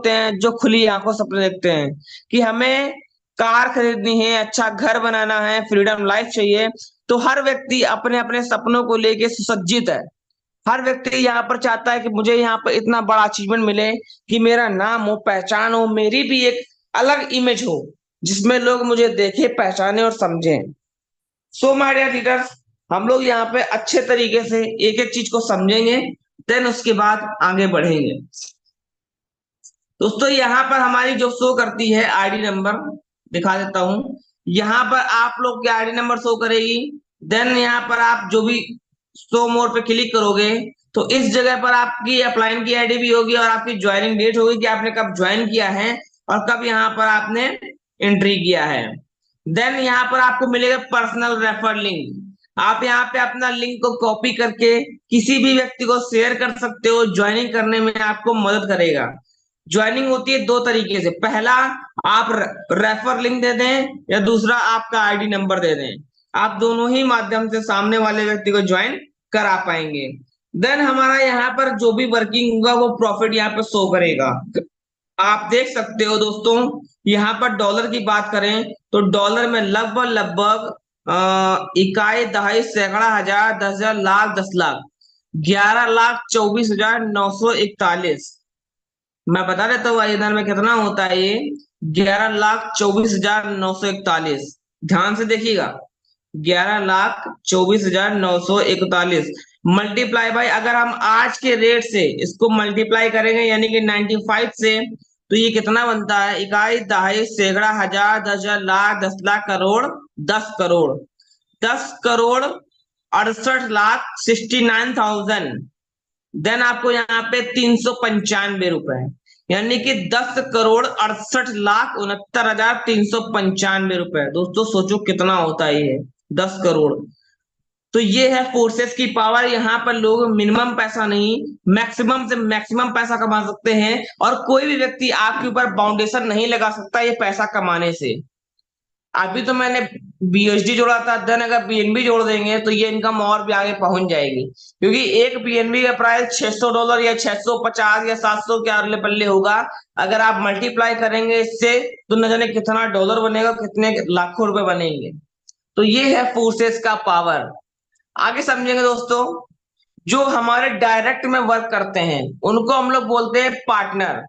होते हैं जो खुली आंखों सपने देखते हैं कि हमें कार खरीदनी है, अच्छा घर बनाना है, फ्रीडम लाइफ चाहिए। तो हर व्यक्ति अपने अपने सपनों को लेके सुसज्जित है। हर व्यक्ति यहाँ पर चाहता है कि मुझे यहाँ पर इतना बड़ा अचीवमेंट मिले कि मेरा नाम हो, पहचान हो, मेरी भी एक अलग इमेज हो जिसमें लोग मुझे देखे, पहचाने और समझें। सो माय डियर लीडर्स, हम लोग यहाँ पे अच्छे तरीके से एक एक चीज को समझेंगे, देन उसके बाद आगे बढ़ेंगे। दोस्तों यहाँ पर हमारी जो शो करती है आईडी नंबर, दिखा देता हूं। यहाँ पर आप लोग की आईडी नंबर शो करेगी। देन यहाँ पर आप जो भी शो मोर पे क्लिक करोगे तो इस जगह पर आपकी अपलाइन की आईडी भी होगी और आपकी ज्वाइनिंग डेट होगी कि आपने कब ज्वाइन किया है और कब यहाँ पर आपने एंट्री किया है। देन यहाँ पर आपको मिलेगा पर्सनल रेफर लिंक। आप यहाँ पे अपना लिंक को कॉपी करके किसी भी व्यक्ति को शेयर कर सकते हो, ज्वाइनिंग करने में आपको मदद करेगा। ज्वाइनिंग होती है दो तरीके से, पहला आप रेफर लिंक दे दें या दूसरा आपका आईडी नंबर दे दें। आप दोनों ही माध्यम से सामने वाले व्यक्ति को ज्वाइन करा पाएंगे। देन हमारा यहाँ पर जो भी वर्किंग होगा वो प्रॉफिट यहाँ पे शो करेगा। आप देख सकते हो दोस्तों, यहाँ पर डॉलर की बात करें तो डॉलर में लगभग लगभग इकाई, दहाई, सैकड़ा, हजार, 10,000, लाख, 10 लाख, 11,24,941। मैं बता देता हूँ आयरन में कितना होता है ये, 11,24,941। ध्यान से देखिएगा, 11,24,941 मल्टीप्लाई बाय, अगर हम आज के रेट से इसको मल्टीप्लाई करेंगे यानी कि 95 से, तो ये कितना बनता है, इकाई, दहाई, सैकड़ा, हजार, 10,000, लाख, 10 लाख, करोड़, 10 करोड़, 10,68,69,000। देन आपको यहाँ पे 395 रुपए, यानी कि 10,68,69,69,395 रुपए। दोस्तों सोचो कितना होता है ये, 10 करोड़। तो ये है फोर्सेस की पावर। यहाँ पर लोग मिनिमम पैसा नहीं, मैक्सिमम से मैक्सिमम पैसा कमा सकते हैं और कोई भी व्यक्ति आपके ऊपर बाउंडेशन नहीं लगा सकता ये पैसा कमाने से। अभी तो मैंने बीएसडी जोड़ा था, देन अगर बीएनबी जोड़ देंगे तो ये इनकम और भी आगे पहुंच जाएगी, क्योंकि एक बीएनबी का प्राइस $600 या 650 या 700 के अगले पल्ले होगा। अगर आप मल्टीप्लाई करेंगे इससे तो न जाने कितना डॉलर बनेगा, कितने लाखों रुपए बनेंगे। तो ये है फोर्सेस का पावर। आगे समझेंगे दोस्तों। जो हमारे डायरेक्ट में वर्क करते हैं उनको हम लोग बोलते हैं पार्टनर।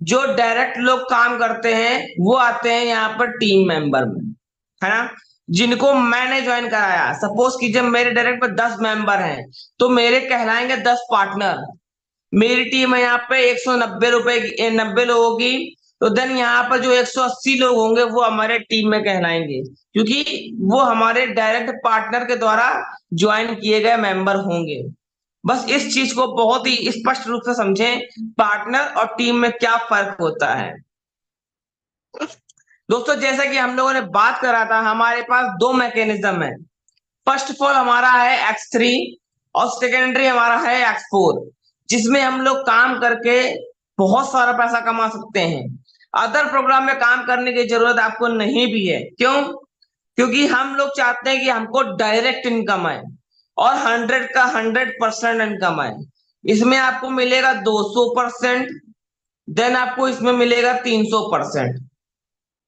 जो डायरेक्ट लोग काम करते हैं वो आते हैं यहाँ पर टीम मेंबर में, है ना। जिनको मैंने ज्वाइन कराया, सपोज कीजिए मेरे डायरेक्ट में 10 मेंबर हैं, तो मेरे कहलाएंगे 10 पार्टनर। मेरी टीम है यहाँ पे 190 रुपए की, 90 लोगों की। तो देन यहाँ पर जो 180 लोग होंगे वो हमारे टीम में कहलाएंगे, क्योंकि वो हमारे डायरेक्ट पार्टनर के द्वारा ज्वाइन किए गए मेंबर होंगे। बस इस चीज को बहुत ही स्पष्ट रूप से समझें, पार्टनर और टीम में क्या फर्क होता है। दोस्तों जैसा कि हम लोगों ने बात करा था, हमारे पास दो मैकेनिज्म है। फर्स्ट ऑफ ऑल हमारा है X3 और सेकेंडरी हमारा है X4, जिसमें हम लोग काम करके बहुत सारा पैसा कमा सकते हैं। अदर प्रोग्राम में काम करने की जरूरत आपको नहीं भी है। क्यों? क्योंकि हम लोग चाहते हैं कि हमको डायरेक्ट इनकम आए और 100 का 100% इनकम आए। इसमें आपको मिलेगा 200%, देन आपको इसमें मिलेगा 300%।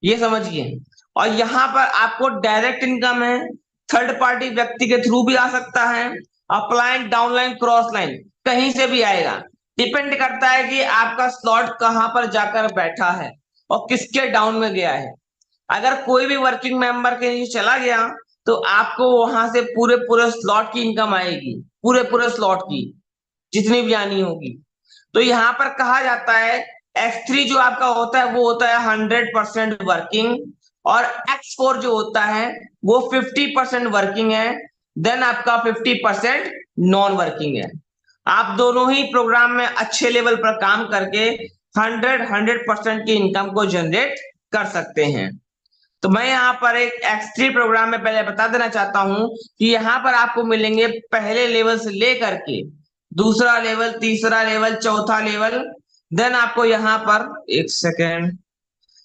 ये समझिए। और यहाँ पर आपको डायरेक्ट इनकम है, थर्ड पार्टी व्यक्ति के थ्रू भी आ सकता है, अपलाइन, डाउनलाइन, क्रॉस लाइन, कहीं से भी आएगा। डिपेंड करता है कि आपका स्लॉट कहाँ पर जाकर बैठा है और किसके डाउन में गया है। अगर कोई भी वर्किंग मेंबर के नीचे चला गया तो आपको वहां से पूरे पूरे स्लॉट की इनकम आएगी, पूरे पूरे स्लॉट की जितनी भी आनी होगी। तो यहाँ पर कहा जाता है X3 जो आपका होता है वो होता है 100% वर्किंग, और X4 जो होता है वो 50% वर्किंग है, देन आपका 50% नॉन वर्किंग है। आप दोनों ही प्रोग्राम में अच्छे लेवल पर काम करके 100% की इनकम को जनरेट कर सकते हैं। तो मैं यहाँ पर एक X3 प्रोग्राम में पहले बता देना चाहता हूं कि यहाँ पर आपको मिलेंगे पहले लेवल से लेकर के दूसरा लेवल, तीसरा लेवल, चौथा लेवल। देन आपको यहाँ पर एक सेकेंड,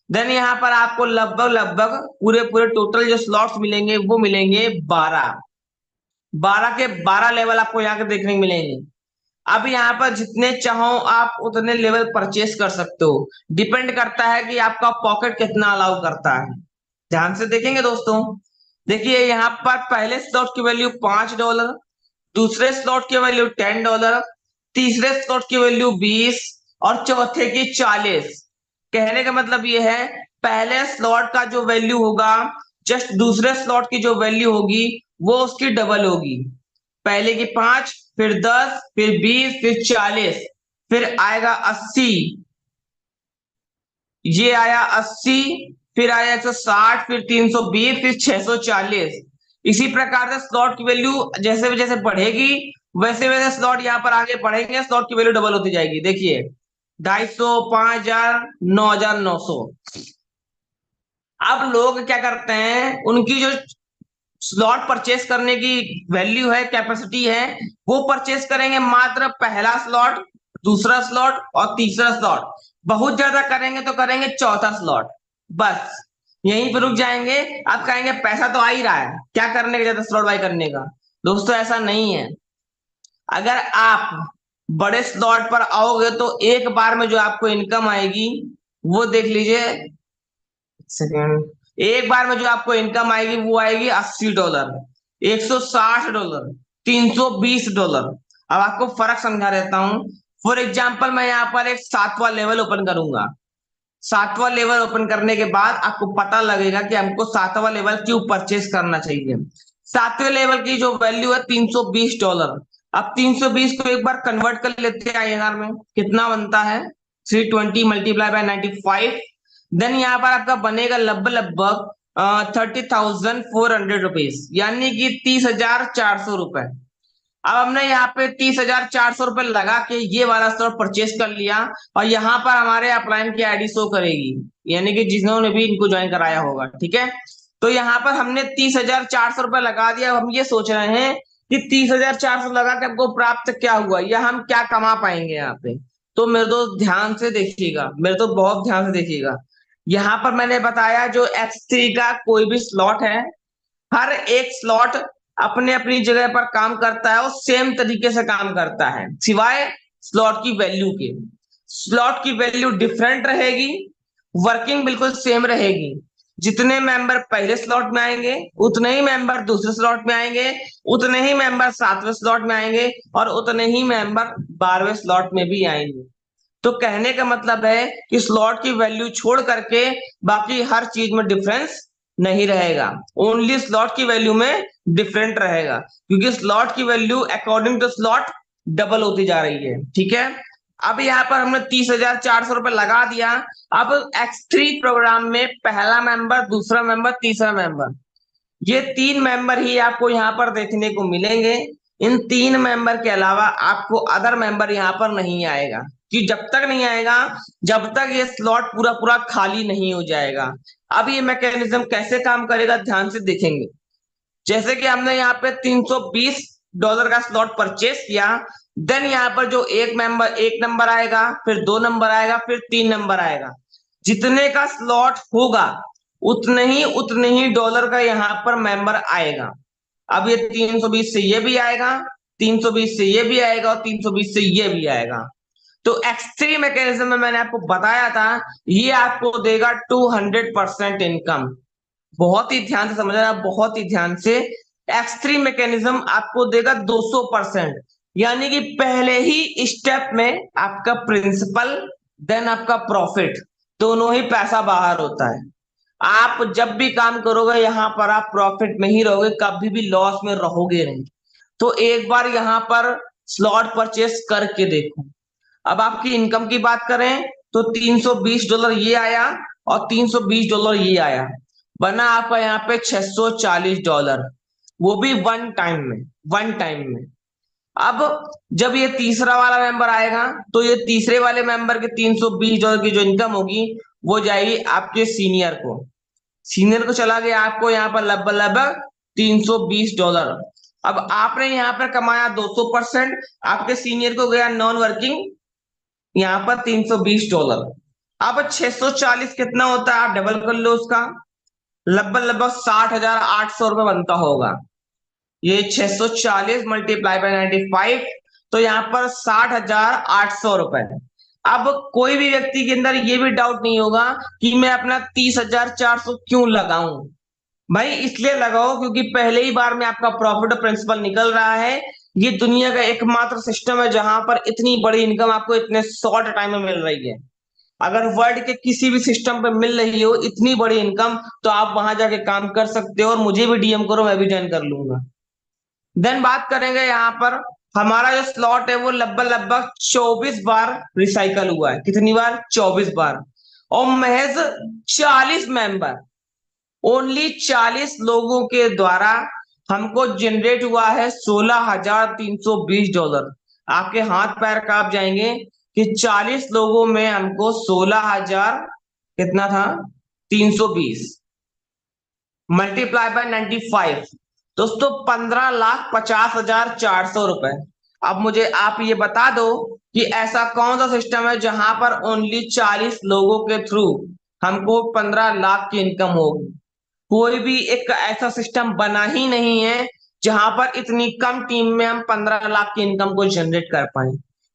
देन यहाँ पर आपको लगभग लगभग पूरे पूरे टोटल जो स्लॉट्स मिलेंगे वो मिलेंगे 12। 12 के 12 लेवल आपको यहाँ के देखने को मिलेंगे। अब यहाँ पर जितने चाहो आप उतने लेवल परचेस कर सकते हो, डिपेंड करता है कि आपका पॉकेट कितना अलाउ करता है। ध्यान से देखेंगे दोस्तों, देखिए यहाँ पर पहले स्लॉट की वैल्यू $5, दूसरे स्लॉट की वैल्यू $10, तीसरे स्लॉट की वैल्यू 20 और चौथे की 40। कहने का मतलब ये है, पहले स्लॉट का जो वैल्यू होगा जस्ट दूसरे स्लॉट की जो वैल्यू होगी वो उसकी डबल होगी। पहले की 5, फिर 10, फिर 20, फिर 40, फिर आएगा 80, ये आया 80, फिर आया 160, फिर 320, फिर 640। इसी प्रकार से स्लॉट की वैल्यू जैसे जैसे बढ़ेगी वैसे वैसे स्लॉट यहाँ पर आगे बढ़ेंगे, स्लॉट की वैल्यू डबल होती जाएगी। देखिए 250, 5000, 9900। अब लोग क्या करते हैं, उनकी जो स्लॉट परचेस करने की वैल्यू है, कैपेसिटी है, वो परचेस करेंगे मात्र पहला स्लॉट, दूसरा स्लॉट और तीसरा स्लॉट। बहुत ज्यादा करेंगे तो करेंगे चौथा स्लॉट, बस यहीं पर रुक जाएंगे। अब कहेंगे पैसा तो आ ही रहा है, क्या करने का ज्यादा स्लॉट बाई करने का। दोस्तों ऐसा नहीं है। अगर आप बड़े स्लॉट पर आओगे तो एक बार में जो आपको इनकम आएगी वो देख लीजिए, सेकेंड, एक बार में जो आपको इनकम आएगी वो आएगी $80, $160, $320। अब आपको फर्क समझा देता हूं। फॉर एग्जाम्पल मैं यहाँ पर एक 7वां लेवल ओपन करूंगा। 7वां लेवल ओपन करने के बाद आपको पता लगेगा कि हमको 7वां लेवल क्यों परचेस करना चाहिए। 7वें लेवल की जो वैल्यू है $320। अब 320 को एक बार कन्वर्ट कर लेते हैं INR में, कितना बनता है 320 मल्टीप्लाई बाय 95। देन यहाँ पर आपका बनेगा लगभग लगभग 30,400 रुपीज, यानी कि 30,400 रुपए। अब हमने यहाँ पे 30,400 रुपए लगा के ये वाला स्लॉट परचेस कर लिया और यहाँ पर हमारे अपलाइन की आईडी शो करेगी, यानी कि जिन्होंने भी इनको ज्वाइन कराया होगा। ठीक है, तो यहाँ पर हमने 30,400 रुपए लगा दिया। अब हम ये सोच रहे हैं कि 30,400 लगा के हमको प्राप्त क्या हुआ या हम क्या कमा पाएंगे यहाँ पे। तो मेरे दोस्त ध्यान से देखिएगा, मेरे तो बहुत ध्यान से देखिएगा। यहाँ पर मैंने बताया जो X3 का कोई भी स्लॉट है, हर एक स्लॉट अपने अपनी जगह पर काम करता है और सेम तरीके से काम करता है, सिवाय स्लॉट की वैल्यू के। स्लॉट की वैल्यू डिफरेंट रहेगी, वर्किंग बिल्कुल सेम रहेगी। जितने मेंबर पहले स्लॉट में आएंगे उतने ही मेंबर दूसरे स्लॉट में आएंगे, उतने ही मेंबर 7वें स्लॉट में आएंगे और उतने ही मेंबर 12वें स्लॉट में भी आएंगे। तो कहने का मतलब है कि स्लॉट की वैल्यू छोड़ करके बाकी हर चीज में डिफरेंस नहीं रहेगा, ओनली स्लॉट की वैल्यू में डिफरेंट रहेगा, क्योंकि स्लॉट की value according to slot double होती जा रही है। ठीक है, अब यहाँ पर हमने 30,400 रुपए लगा दिया। अब X3 प्रोग्राम में पहला मेंबर, दूसरा मेंबर, तीसरा मेंबर, ये 3 मेंबर ही आपको यहाँ पर देखने को मिलेंगे। इन 3 मेंबर के अलावा आपको अदर मेंबर यहाँ पर नहीं आएगा, कि जब तक नहीं आएगा जब तक ये स्लॉट पूरा पूरा खाली नहीं हो जाएगा। अब ये मैकेनिज्म कैसे काम करेगा ध्यान से देखेंगे। जैसे कि हमने यहाँ पे $320 का स्लॉट परचेस किया, देन यहाँ पर जो एक नंबर आएगा, फिर 2 नंबर आएगा, फिर 3 नंबर आएगा। जितने का स्लॉट होगा उतने ही डॉलर का यहाँ पर मेंबर आएगा। अब ये 320 से ये भी आएगा, 320 से ये भी आएगा और 320 से ये भी आएगा। तो X3 मैकेनिज्म में मैंने आपको बताया था, ये आपको देगा 200% इनकम। बहुत ही ध्यान से समझना, बहुत ही ध्यान से। X3 मैकेनिज्म आपको देगा 200%, यानी कि पहले ही स्टेप में आपका प्रिंसिपल देन आपका प्रॉफिट दोनों ही पैसा बाहर होता है। आप जब भी काम करोगे यहाँ पर आप प्रॉफिट में ही रहोगे, कभी भी लॉस में रहोगे नहीं। तो एक बार यहाँ पर स्लॉट परचेस करके देखो। अब आपकी इनकम की बात करें तो $320 ये आया और $320 ये आया, बना आपका यहाँ पे $640, वो भी वन टाइम में। अब जब ये तीसरा वाला मेंबर आएगा तो ये तीसरे वाले मेंबर के $320 की जो इनकम होगी वो जाएगी आपके सीनियर को चला गया आपको यहाँ पर लगभग लगभग $320। अब आपने यहाँ पर कमाया 200%, आपके सीनियर को गया नॉन वर्किंग यहाँ पर $320। अब 640 कितना होता है, आप डबल कर लो उसका, लगभग लगभग 60,800 रुपए बनता होगा। ये 640 मल्टीप्लाई बाय 95, तो यहाँ पर 60,800 रुपए। अब कोई भी व्यक्ति के अंदर ये भी डाउट नहीं होगा कि मैं अपना 30,400 क्यों लगाऊं। भाई इसलिए लगाओ क्योंकि पहले ही बार में आपका प्रॉफिट प्रिंसिपल निकल रहा है। ये दुनिया का एकमात्र सिस्टम है जहां पर इतनी बड़ी इनकम आपको इतने शॉर्ट टाइम में मिल रही है। अगर वर्ल्ड के किसी भी सिस्टम पे मिल रही हो इतनी बड़ी इनकम, तो आप वहां जाके काम कर सकते हो और मुझे भी डीएम करो, मैं भी ज्वाइन कर लूंगा। देन बात करेंगे यहाँ पर, हमारा जो स्लॉट है वो लगभग लगभग 24 बार रिसाइकल हुआ है। कितनी बार? 24 बार। और महज 40 मेंबर, ओनली 40 लोगों के द्वारा हमको जनरेट हुआ है $16,320। आपके हाथ पैर कांप जाएंगे कि 40 लोगों में हमको 16,000 कितना था 320 मल्टीप्लाई बाय 95, दोस्तों 15,50,400 रुपए। अब मुझे आप ये बता दो कि ऐसा कौन सा सिस्टम है जहां पर ओनली 40 लोगों के थ्रू हमको 15 लाख की इनकम होगी। कोई भी एक ऐसा सिस्टम बना ही नहीं है जहां पर इतनी कम टीम में हम 15 लाख की इनकम को जनरेट कर पाए।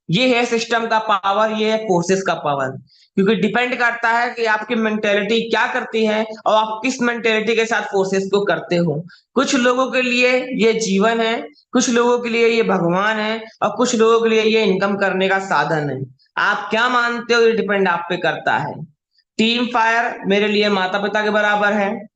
ये है सिस्टम का पावर, ये है फोर्सेस का पावर। क्योंकि डिपेंड करता है कि आपकी मेंटेलिटी क्या करती है और आप किस मेंटेलिटी के साथ फोर्सेस को करते हो। कुछ लोगों के लिए ये जीवन है, कुछ लोगों के लिए ये भगवान है, और कुछ लोगों के लिए ये इनकम करने का साधन है। आप क्या मानते हो ये डिपेंड आप पे करता है। टीम फायर मेरे लिए माता पिता के बराबर है,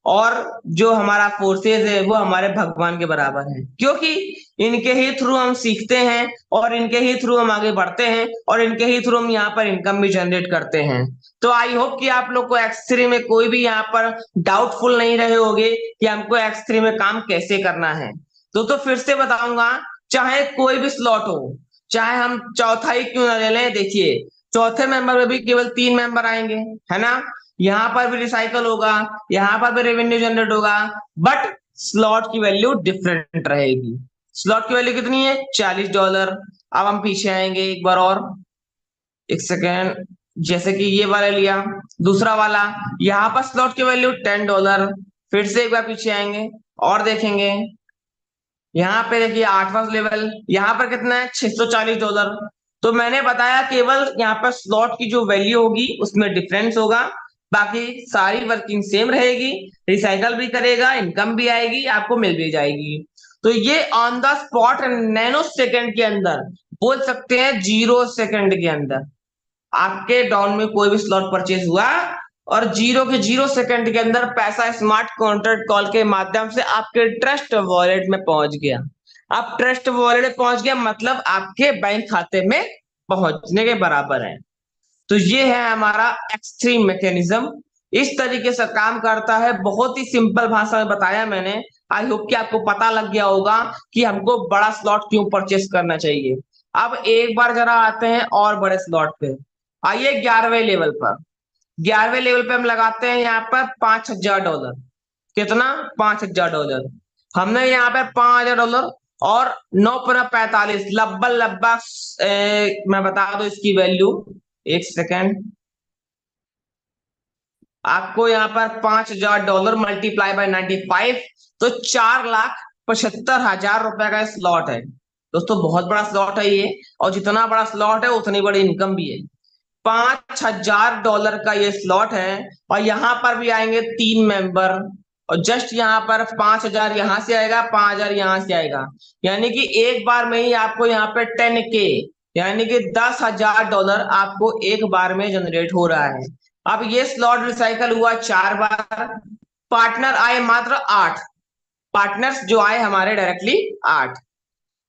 और जो हमारा फोर्सेज है वो हमारे भगवान के बराबर है, क्योंकि इनके ही थ्रू हम सीखते हैं और इनके ही थ्रू हम आगे बढ़ते हैं और इनके ही थ्रू हम यहाँ पर इनकम भी जनरेट करते हैं। तो आई होप कि आप लोग को X3 में कोई भी यहाँ पर डाउटफुल नहीं रहे होगे कि हमको X3 में काम कैसे करना है। तो फिर से बताऊंगा, चाहे कोई भी स्लॉट हो, चाहे हम चौथा ही क्यों ना ले लें, देखिए चौथे मेंबर में भी केवल 3 मेंबर आएंगे, है ना। यहाँ पर भी रिसाइकल होगा, यहाँ पर भी रेवेन्यू जनरेट होगा, बट स्लॉट की वैल्यू डिफरेंट रहेगी। स्लॉट की वैल्यू कितनी है? $40। अब हम पीछे आएंगे एक बार और, एक सेकेंड। जैसे कि ये वाला लिया, दूसरा वाला, यहाँ पर स्लॉट की वैल्यू $10। फिर से एक बार पीछे आएंगे और देखेंगे, यहाँ पे देखिए 8वां लेवल, यहाँ पर कितना है $640। तो मैंने बताया केवल यहाँ पर स्लॉट की जो वैल्यू होगी उसमें डिफरेंस होगा, बाकी सारी वर्किंग सेम रहेगी। रिसाइकल भी करेगा, इनकम भी आएगी, आपको मिल भी जाएगी। तो ये on the spot nano second के अंदर, बोल सकते हैं 0 सेकंड के अंदर आपके डाउन में कोई भी स्लॉट परचेज हुआ और 0 के 0 सेकंड के अंदर पैसा स्मार्ट कॉन्ट्रैक्ट कॉल के माध्यम से आपके ट्रस्ट वॉलेट में पहुंच गया। अब ट्रस्ट वॉलेट में पहुंच गया मतलब आपके बैंक खाते में पहुंचने के बराबर है। तो ये है हमारा X3 मैकेनिज्म, इस तरीके से काम करता है। बहुत ही सिंपल भाषा में बताया मैंने। आई होप कि आपको पता लग गया होगा कि हमको बड़ा स्लॉट क्यों परचेस करना चाहिए। अब एक बार जरा आते हैं और बड़े स्लॉट पे। आइए 11वें लेवल पर। 11वें लेवल पे हम लगाते हैं यहाँ पर $5,000। कितना? $5,000। हमने यहाँ पे $5,000 और 9×45 लगभग लगभग, मैं बता दो इसकी वैल्यू, एक सेकेंड। आपको यहाँ पर $5,000 मल्टीप्लाई बाय 95, तो 4,75,000 रुपए का स्लॉट है। दोस्तों बहुत बड़ा स्लॉट है ये, और जितना बड़ा स्लॉट है उतनी बड़ी इनकम भी है। $5,000 का ये स्लॉट है, और यहाँ पर भी आएंगे 3 मेंबर, और जस्ट यहाँ पर 5,000 यहाँ से आएगा, 5,000 यहाँ से आएगा, यानी कि एक बार में ही आपको यहाँ पे 10K यानी कि $10,000 आपको एक बार में जनरेट हो रहा है। अब ये स्लॉट रिसाइकल हुआ 4 बार, पार्टनर आए मात्र 8, पार्टनर्स जो आए हमारे डायरेक्टली 8।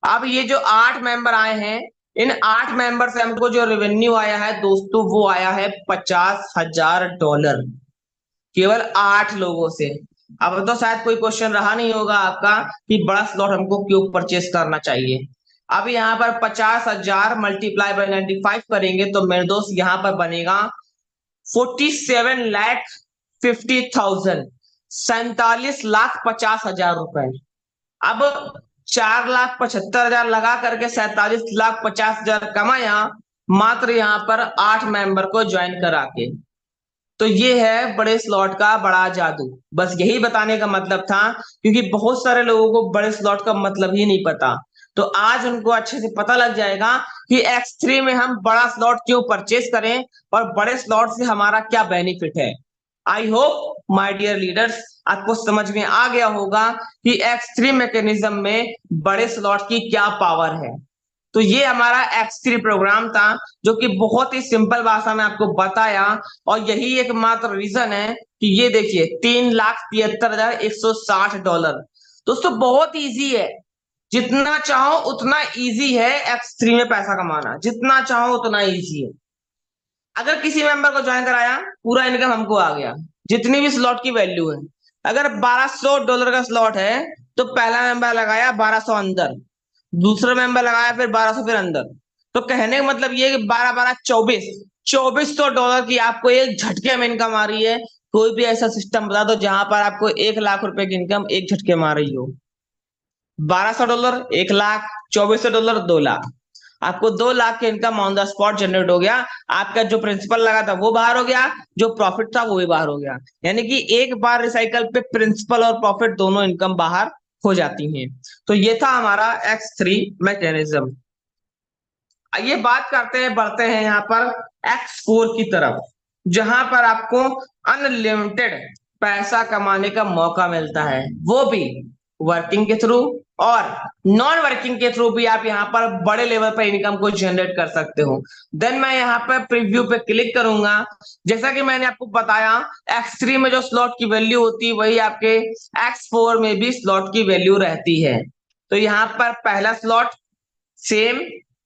अब ये जो 8 मेंबर आए हैं, इन 8 मेंबर से हमको जो रेवेन्यू आया है दोस्तों वो आया है $50,000, केवल 8 लोगों से। अब तो शायद कोई क्वेश्चन रहा नहीं होगा आपका कि बड़ा स्लॉट हमको क्यों परचेस करना चाहिए। अब यहाँ पर 50,000 मल्टीप्लाई बाय 95 करेंगे तो मेरे दोस्त यहाँ पर बनेगा 47,50,000, 47,50,000 रुपए। अब 4,75,000 लगा करके 47,50,000 कमाया मात्र यहाँ पर 8 मेंबर को ज्वाइन करा के। तो ये है बड़े स्लॉट का बड़ा जादू। बस यही बताने का मतलब था, क्योंकि बहुत सारे लोगों को बड़े स्लॉट का मतलब ही नहीं पता। तो आज उनको अच्छे से पता लग जाएगा कि X3 में हम बड़ा स्लॉट क्यों परचेज करें और बड़े स्लॉट से हमारा क्या बेनिफिट है। I hope my dear leaders आपको समझ में आ गया होगा कि X3 मैकेनिज्म में बड़े स्लॉट की क्या पावर है। तो ये हमारा X3 प्रोग्राम था जो कि बहुत ही सिंपल भाषा में आपको बताया, और यही एकमात्र रीजन है कि ये देखिए $3,73,160। दोस्तों बहुत इजी है, जितना चाहो उतना इजी है X3 में पैसा कमाना, जितना चाहो उतना इजी है। अगर किसी मेंबर को ज्वाइन कराया, पूरा इनकम हमको आ गया, जितनी भी स्लॉट की वैल्यू है। अगर $1200 का स्लॉट है तो पहला मेंबर लगाया 1200 अंदर, दूसरा मेंबर लगाया फिर 1200 फिर अंदर। तो कहने का मतलब ये कि 12 12 $2400 की आपको एक झटके में इनकम आ रही है। कोई भी ऐसा सिस्टम बता दो जहां पर आपको 1 लाख रुपए की इनकम एक झटके में आ रही हो। $1200 1 लाख, $2400 2 लाख, आपको 2 लाख की income on the spot generate हो गया। आपका जो प्रिंसिपल लगा था वो बाहर हो गया, जो प्रॉफिट था वो भी बाहर हो गया। यानी कि एक बार रिसाइकल पे प्रिंसिपल और प्रॉफिट दोनों इनकम बाहर हो जाती हैं। तो ये था हमारा X3 मैकेनिज्म। आइए बात करते हैं, बढ़ते हैं यहाँ पर X4 की तरफ, जहां पर आपको अनलिमिटेड पैसा कमाने का मौका मिलता है, वो भी वर्किंग के थ्रू और नॉन वर्किंग के थ्रू भी आप यहाँ पर बड़े लेवल पर इनकम को जनरेट कर सकते हो। देन मैं यहाँ पर प्रीव्यू पे क्लिक करूंगा। जैसा कि मैंने आपको बताया, X3 में जो स्लॉट की वैल्यू होती है वही आपके X4 में भी स्लॉट की वैल्यू रहती है। तो यहाँ पर पहला स्लॉट सेम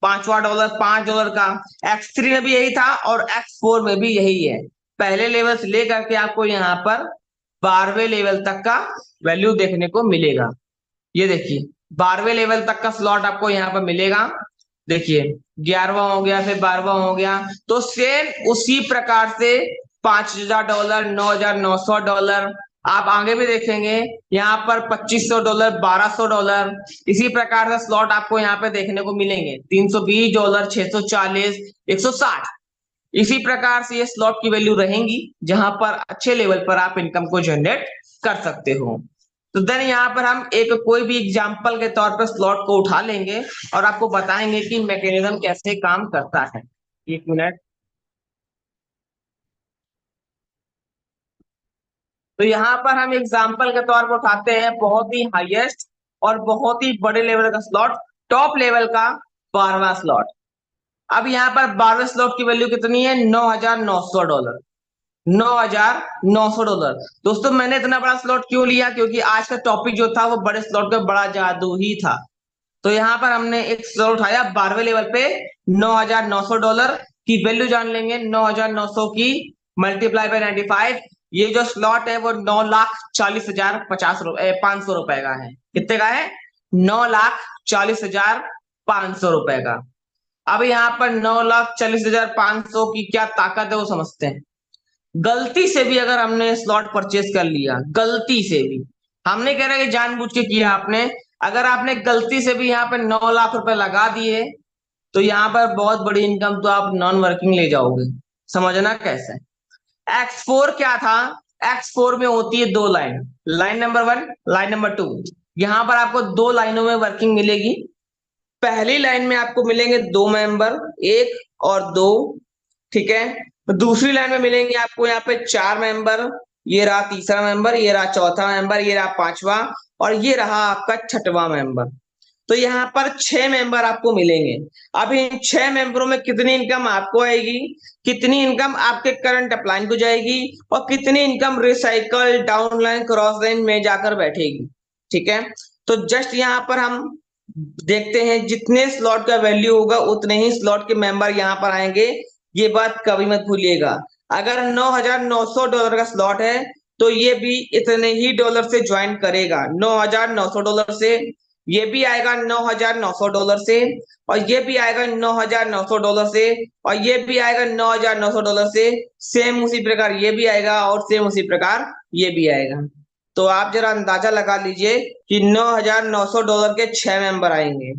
$5 $5 का, X3 में भी यही था और X4 में भी यही है। पहले लेवल से लेकर के आपको यहाँ पर 12वें लेवल तक का वैल्यू देखने को मिलेगा। ये देखिए 12वें लेवल तक का स्लॉट आपको यहाँ पर मिलेगा। देखिए 11वां हो गया, फिर 12वां हो गया। तो सेम उसी प्रकार से $5000, $9900, आप आगे भी देखेंगे यहाँ पर $2500, $1200, इसी प्रकार से स्लॉट आपको यहाँ पे देखने को मिलेंगे। $320, $640, 160, इसी प्रकार से ये स्लॉट की वैल्यू रहेंगी जहां पर अच्छे लेवल पर आप इनकम को जनरेट कर सकते हो। तो देन यहाँ पर हम एक कोई भी एग्जांपल के तौर पर स्लॉट को उठा लेंगे और आपको बताएंगे कि मैकेनिज्म कैसे काम करता है। 1 मिनट। तो यहाँ पर हम एग्जांपल के तौर पर उठाते हैं बहुत ही हाईएस्ट और बहुत ही बड़े लेवल का स्लॉट, टॉप लेवल का 12वां स्लॉट। अब यहाँ पर 12वें स्लॉट की वैल्यू कितनी है? $9900। $9900। दोस्तों मैंने इतना बड़ा स्लॉट क्यों लिया? क्योंकि आज का टॉपिक जो था वो बड़े स्लॉट का बड़ा जादू ही था। तो यहाँ पर हमने एक स्लॉट उठाया 12वें लेवल पे, $9900 की वैल्यू जान लेंगे। 9900 की मल्टीप्लाई बाय 95, ये जो स्लॉट है वो 9,40,050 रुपए का है। कितने का है? 9,40,500 रुपए का। अब यहाँ पर 9,40,500 की क्या ताकत है वो समझते हैं। गलती से भी अगर हमने स्लॉट परचेज कर लिया, गलती से भी, हमने कह रहे कि जानबूझ के किया आपने, अगर आपने गलती से भी यहाँ पे 9 लाख रुपए लगा दिए तो यहाँ पर बहुत बड़ी इनकम तो आप नॉन वर्किंग ले जाओगे। समझना कैसे? X4 क्या था? X4 में होती है 2 line, line number 1, line number 2। यहाँ पर आपको 2 लाइनों में वर्किंग मिलेगी। पहली लाइन में आपको मिलेंगे 2 मेंबर, 1 और 2, ठीक है। तो दूसरी लाइन में मिलेंगे आपको यहाँ पे 4 मेंबर, ये रहा तीसरा मेंबर, ये रहा चौथा मेंबर, ये रहा पांचवा, और ये रहा आपका छठवां मेंबर। तो यहाँ पर 6 मेंबर आपको मिलेंगे। अब इन 6 मेंबरों में कितनी इनकम आपको आएगी, कितनी इनकम आपके करंट अपलाइन को जाएगी, और कितनी income recycle downline cross line में जाकर बैठेगी, ठीक है। तो जस्ट यहाँ पर हम देखते हैं, जितने स्लॉट का वैल्यू होगा उतने ही स्लॉट के मेंबर यहाँ पर आएंगे। ये बात कभी मत भूलिएगा। अगर $9,900 का स्लॉट है तो ये भी इतने ही डॉलर से ज्वाइन करेगा। $9,900 से ये भी आएगा, $9,900 से, और ये भी आएगा $9,900 से, और ये भी आएगा $9,900 से। सेम उसी प्रकार ये भी आएगा और सेम उसी प्रकार ये भी आएगा। तो आप जरा अंदाजा लगा लीजिए कि $9,900 के 6 मेंबर आएंगे।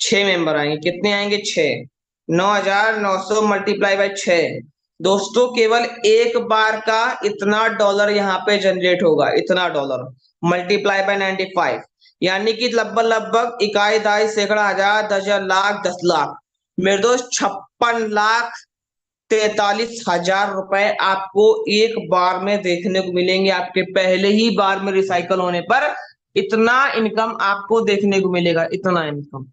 6 मेंबर आएंगे, कितने आएंगे? 6। 9,900 मल्टीप्लाई बाय 6। दोस्तों केवल एक बार का इतना डॉलर यहाँ पे जनरेट होगा, इतना डॉलर मल्टीप्लाई बाय 95। यानी कि लगभग लगभग इकाई दाई सैकड़ा हजार 10,000 लाख 10 लाख, मेरे दोस्त 56,43,000 रुपए आपको एक बार में देखने को मिलेंगे। आपके पहले ही बार में रिसाइकल होने पर इतना इनकम आपको देखने को मिलेगा, इतना इनकम।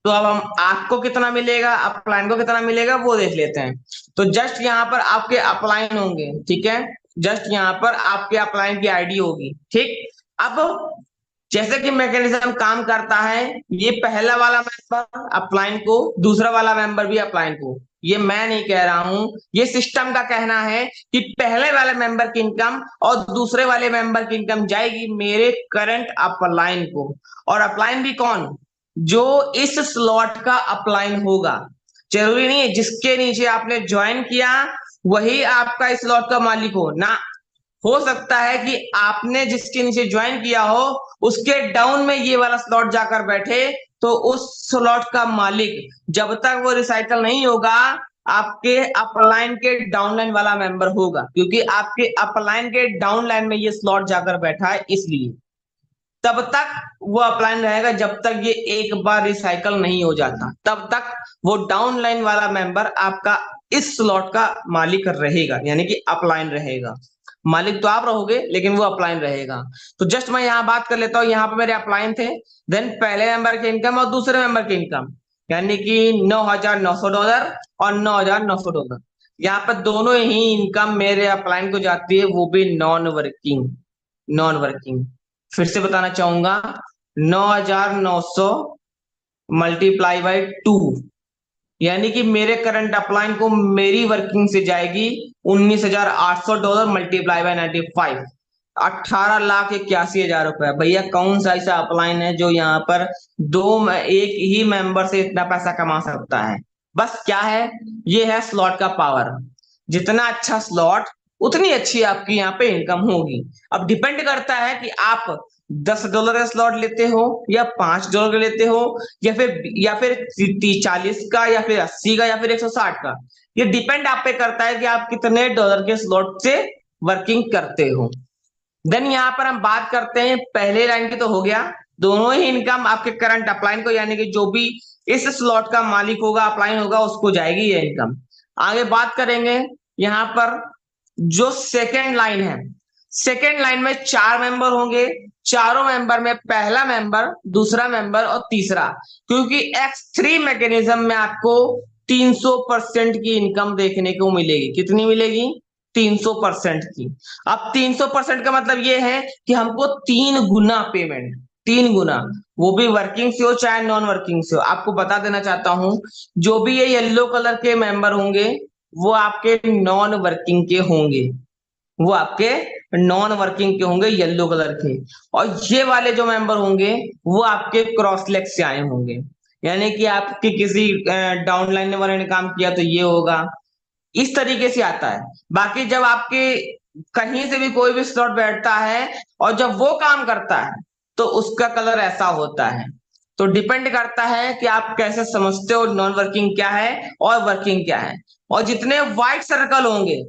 तो अब हम आपको कितना मिलेगा, अपलाइन को कितना मिलेगा वो देख लेते हैं। तो जस्ट यहाँ पर आपके अपलाइन होंगे, ठीक है, जस्ट यहाँ पर आपके अपलाइन की आईडी होगी, ठीक। अब जैसे कि मैकेनिज्म काम करता है, ये पहला वाला मेंबर अपलाइन को, दूसरा वाला मेंबर भी अपलाइन को, ये मैं नहीं कह रहा हूं, ये सिस्टम का कहना है कि पहले वाले मेंबर की इनकम और दूसरे वाले मेंबर की इनकम जाएगी मेरे करंट अपलाइन को। और अपलाइन भी कौन, जो इस स्लॉट का अपलाइन होगा। जरूरी नहीं है जिसके नीचे आपने ज्वाइन किया वही आपका इस स्लॉट का मालिक हो ना। हो सकता है कि आपने जिसके नीचे ज्वाइन किया हो उसके डाउन में ये वाला स्लॉट जाकर बैठे, तो उस स्लॉट का मालिक जब तक वो रिसाइकल नहीं होगा आपके अपलाइन के डाउनलाइन वाला मेंबर होगा, क्योंकि आपके अपलाइन के डाउनलाइन में ये स्लॉट जाकर बैठा है, इसलिए तब तक वो अपलाइन रहेगा जब तक ये एक बार रिसाइकल नहीं हो जाता, तब तक वो डाउन लाइन वाला मेंबर आपका इस स्लॉट का मालिक रहेगा, यानी कि अपलाइन रहेगा। मालिक तो आप रहोगे लेकिन वो अपलाइन रहेगा। तो जस्ट मैं यहाँ बात कर लेता हूँ, यहाँ पे मेरे अपलाइन थे, देन पहले मेंबर की इनकम और दूसरे मेंबर की इनकम, यानी कि $9,900 और $9,900। यहाँ पर दोनों ही इनकम मेरे अपलाइन को जाती है, वो भी नॉन वर्किंग। नॉन वर्किंग फिर से बताना चाहूंगा, 9,900 मल्टीप्लाई बाई 2, यानी कि मेरे करंट अपलाइन को मेरी वर्किंग से जाएगी $19,800 मल्टीप्लाई बाई 95, 18,81,000 रुपए। भैया कौन सा ऐसा अपलाइन है जो यहाँ पर एक ही मेंबर से इतना पैसा कमा सकता है। बस क्या है, ये है स्लॉट का पावर। जितना अच्छा स्लॉट उतनी अच्छी आपकी यहाँ पे इनकम होगी। अब डिपेंड करता है कि आप $10 का स्लॉट लेते हो या $5 का लेते हो, या फिर 40 का, या फिर 80 का, या फिर 160 का। ये डिपेंड आप पे करता है कि आप कितने डॉलर के स्लॉट से वर्किंग करते हो। देन यहाँ पर हम बात करते हैं पहले लाइन की, तो हो गया दोनों ही इनकम आपके करंट अपलाइन को, यानी कि जो भी इस स्लॉट का मालिक होगा, अपलाइन होगा, उसको जाएगी ये इनकम। आगे बात करेंगे यहाँ पर जो सेकेंड लाइन है, सेकेंड लाइन में 4 मेंबर होंगे, चारों मेंबर में पहला मेंबर, दूसरा मेंबर और तीसरा, क्योंकि X3 मैकेनिज्म में आपको 300% की इनकम देखने को मिलेगी। कितनी मिलेगी, 300% की। अब 300% का मतलब ये है कि हमको 3 गुना पेमेंट, 3 गुना, वो भी वर्किंग से हो चाहे नॉन वर्किंग से हो। आपको बता देना चाहता हूं, जो भी ये येलो कलर के मेंबर होंगे वो आपके नॉन वर्किंग के होंगे, वो आपके नॉन वर्किंग के होंगे, येलो कलर के। और ये वाले जो मेंबर होंगे वो आपके क्रॉस लेग से आए होंगे, यानी कि आपके किसी डाउनलाइन वाले ने काम किया तो ये होगा, इस तरीके से आता है। बाकी जब आपके कहीं से भी कोई भी स्लॉट बैठता है और जब वो काम करता है तो उसका कलर ऐसा होता है। तो डिपेंड करता है कि आप कैसे समझते हो नॉन वर्किंग क्या है और वर्किंग क्या है। और जितने व्हाइट सर्कल होंगे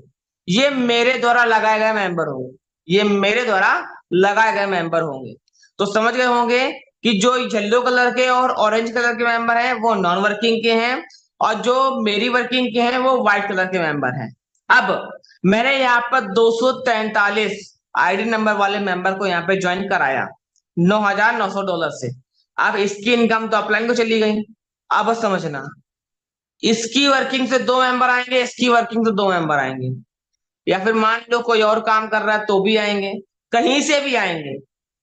ये मेरे द्वारा लगाए गए मेंबर होंगे, ये मेरे द्वारा लगाए गए मेंबर होंगे। तो समझ गए होंगे कि जो येलो कलर के और ऑरेंज कलर के मेंबर हैं वो नॉन वर्किंग के हैं, और जो मेरी वर्किंग के हैं वो व्हाइट कलर के मेंबर हैं। अब मैंने यहाँ पर 243 आईडी नंबर वाले मेंबर को यहाँ पे ज्वाइन कराया $9,900 से। अब इसकी इनकम तो अपलाइन को चली गई। अब समझना, इसकी वर्किंग से 2 मेंबर आएंगे, इसकी वर्किंग से 2 मेंबर आएंगे, या फिर मान लो कोई और काम कर रहा है तो भी आएंगे, कहीं से भी आएंगे।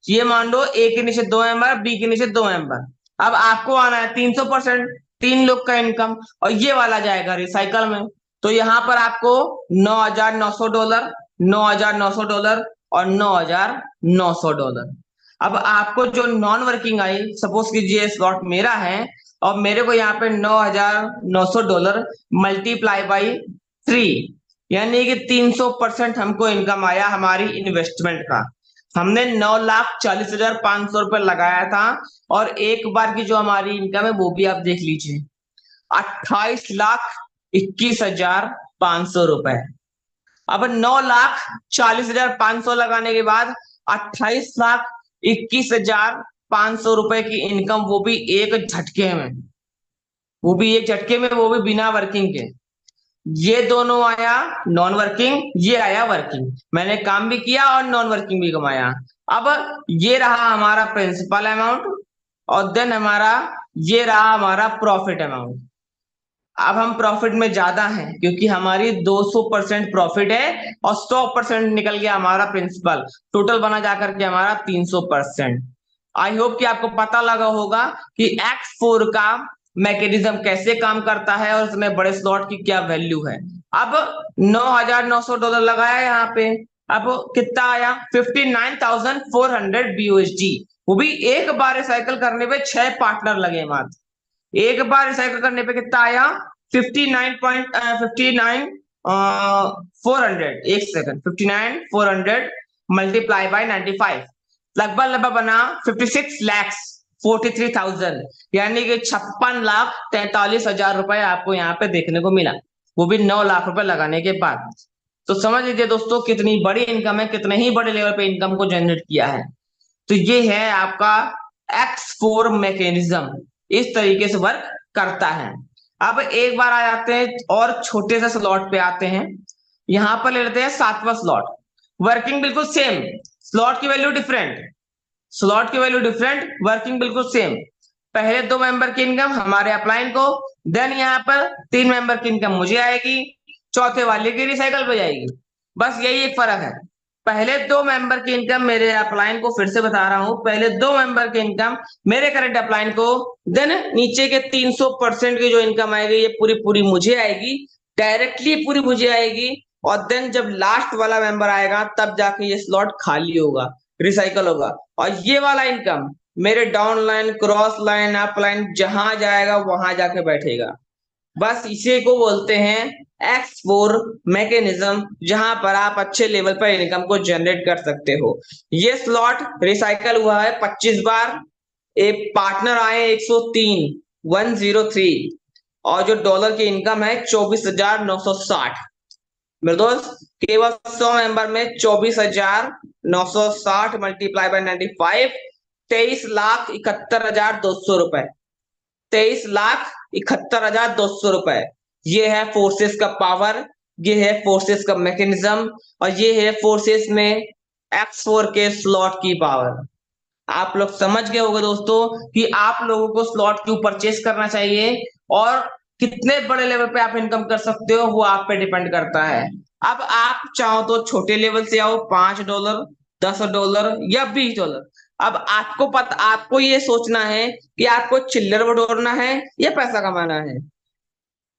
ये मान लो ए के नीचे 2 मेंबर, बी के नीचे 2 मेंबर। अब आपको आना है 300%, 3 लोग का इनकम, और ये वाला जाएगा रिसाइकल में। तो यहाँ पर आपको $9,900, $9,900 और $9,900। अब आपको जो नॉन वर्किंग आई, सपोज कीजिए स्लॉट मेरा है और मेरे को यहाँ पे $9,900 मल्टीप्लाई बाई 3, यानी कि 300% हमको इनकम आया हमारी इन्वेस्टमेंट का। हमने 9,40,500 रुपए लगाया था, और एक बार की जो हमारी इनकम है वो भी आप देख लीजिए, 28,21,500 रुपए। अब 9,40,500 लगाने के बाद 28,21,500 500 रुपए की इनकम, वो भी एक झटके में, वो भी एक झटके में, वो भी बिना वर्किंग के। ये दोनों आया नॉन वर्किंग, ये आया वर्किंग। मैंने काम भी किया और नॉन वर्किंग भी कमाया। अब ये रहा हमारा प्रिंसिपल अमाउंट, और देन हमारा ये रहा हमारा प्रॉफिट अमाउंट। अब हम प्रॉफिट में ज्यादा हैं क्योंकि हमारी 200% प्रॉफिट है और 100% निकल गया हमारा प्रिंसिपल। टोटल बना जाकर के हमारा 300%। आई होप कि आपको पता लगा होगा कि X4 का मैकेनिज्म कैसे काम करता है और उसमें बड़े स्लॉट की क्या वैल्यू है। अब $9,900 लगाया यहाँ पे। अब कितना आया? 59,400 BUSD। वो भी एक बार रिसाइकल करने पे 6 पार्टनर लगे मात्र। एक बार रिसाइकल करने पे कितना आया? 59,400। एक सेकंड, 59,400 मल्टीप्लाई बाय 95, लगभग लगभग बना 56,43,000, यानी कि 56,43,000 रुपए आपको यहाँ पे देखने को मिला, वो भी 9 लाख रुपए लगाने के बाद। तो समझ लीजिए दोस्तों कितनी बड़ी इनकम है, कितने ही बड़े लेवल पे इनकम को जनरेट किया है। तो ये है आपका X4 मैकेनिज्म, इस तरीके से वर्क करता है। अब एक बार आ जाते हैं और छोटे से स्लॉट पे आते हैं। यहां पर ले लेते हैं 7वां स्लॉट। वर्किंग बिल्कुल सेम, स्लॉट की वैल्यू डिफरेंट, स्लॉट की वैल्यू डिफरेंट, वर्किंग बिल्कुल सेम। पहले 2 मेंबर की इनकम हमारे अपलाइन को, देन यहाँ पर 3 मेंबर की इनकम मुझे आएगी, चौथे वाले की रिसाइकल पे जाएगी। बस यही एक फर्क है। पहले 2 मेंबर की इनकम मेरे अपलाइन को, फिर से बता रहा हूं, पहले 2 मेंबर की इनकम मेरे करंट अपलाइन को, देन नीचे के 300% की जो इनकम आएगी ये पूरी पूरी मुझे आएगी, डायरेक्टली पूरी मुझे आएगी। और देन जब लास्ट वाला मेंबर आएगा तब जाके ये स्लॉट खाली होगा, रिसाइकल होगा, और ये वाला इनकम मेरे down line, cross line, up line जहां जाएगा वहां जाके बैठेगा। बस इसी को बोलते हैं X4 मैकेनिज्म, जहां पर आप अच्छे लेवल पर इनकम को जनरेट कर सकते हो। ये स्लॉट रिसाइकल हुआ है 25 बार। एक पार्टनर आए 103 और जो डॉलर की इनकम है 24,960। मेरे दोस्त केवल 100 मेंबर में 24,960 मल्टीप्लाई बाय 95, 23,71,200 रुपए, 23,71,200 रुपए। ये है फोर्सेस का पावर, ये है फोर्सेस का मैकेनिज्म, और ये है फोर्सेस में X4 के स्लॉट की पावर। आप लोग समझ गए होंगे दोस्तों कि आप लोगों को स्लॉट क्यों परचेस करना चाहिए और कितने बड़े लेवल पे आप इनकम कर सकते हो, वो आप पे डिपेंड करता है। अब आप चाहो तो छोटे लेवल से आओ, $5, $10 या $20। अब आपको ये सोचना है कि आपको चिल्लर बटोरना है या पैसा कमाना है।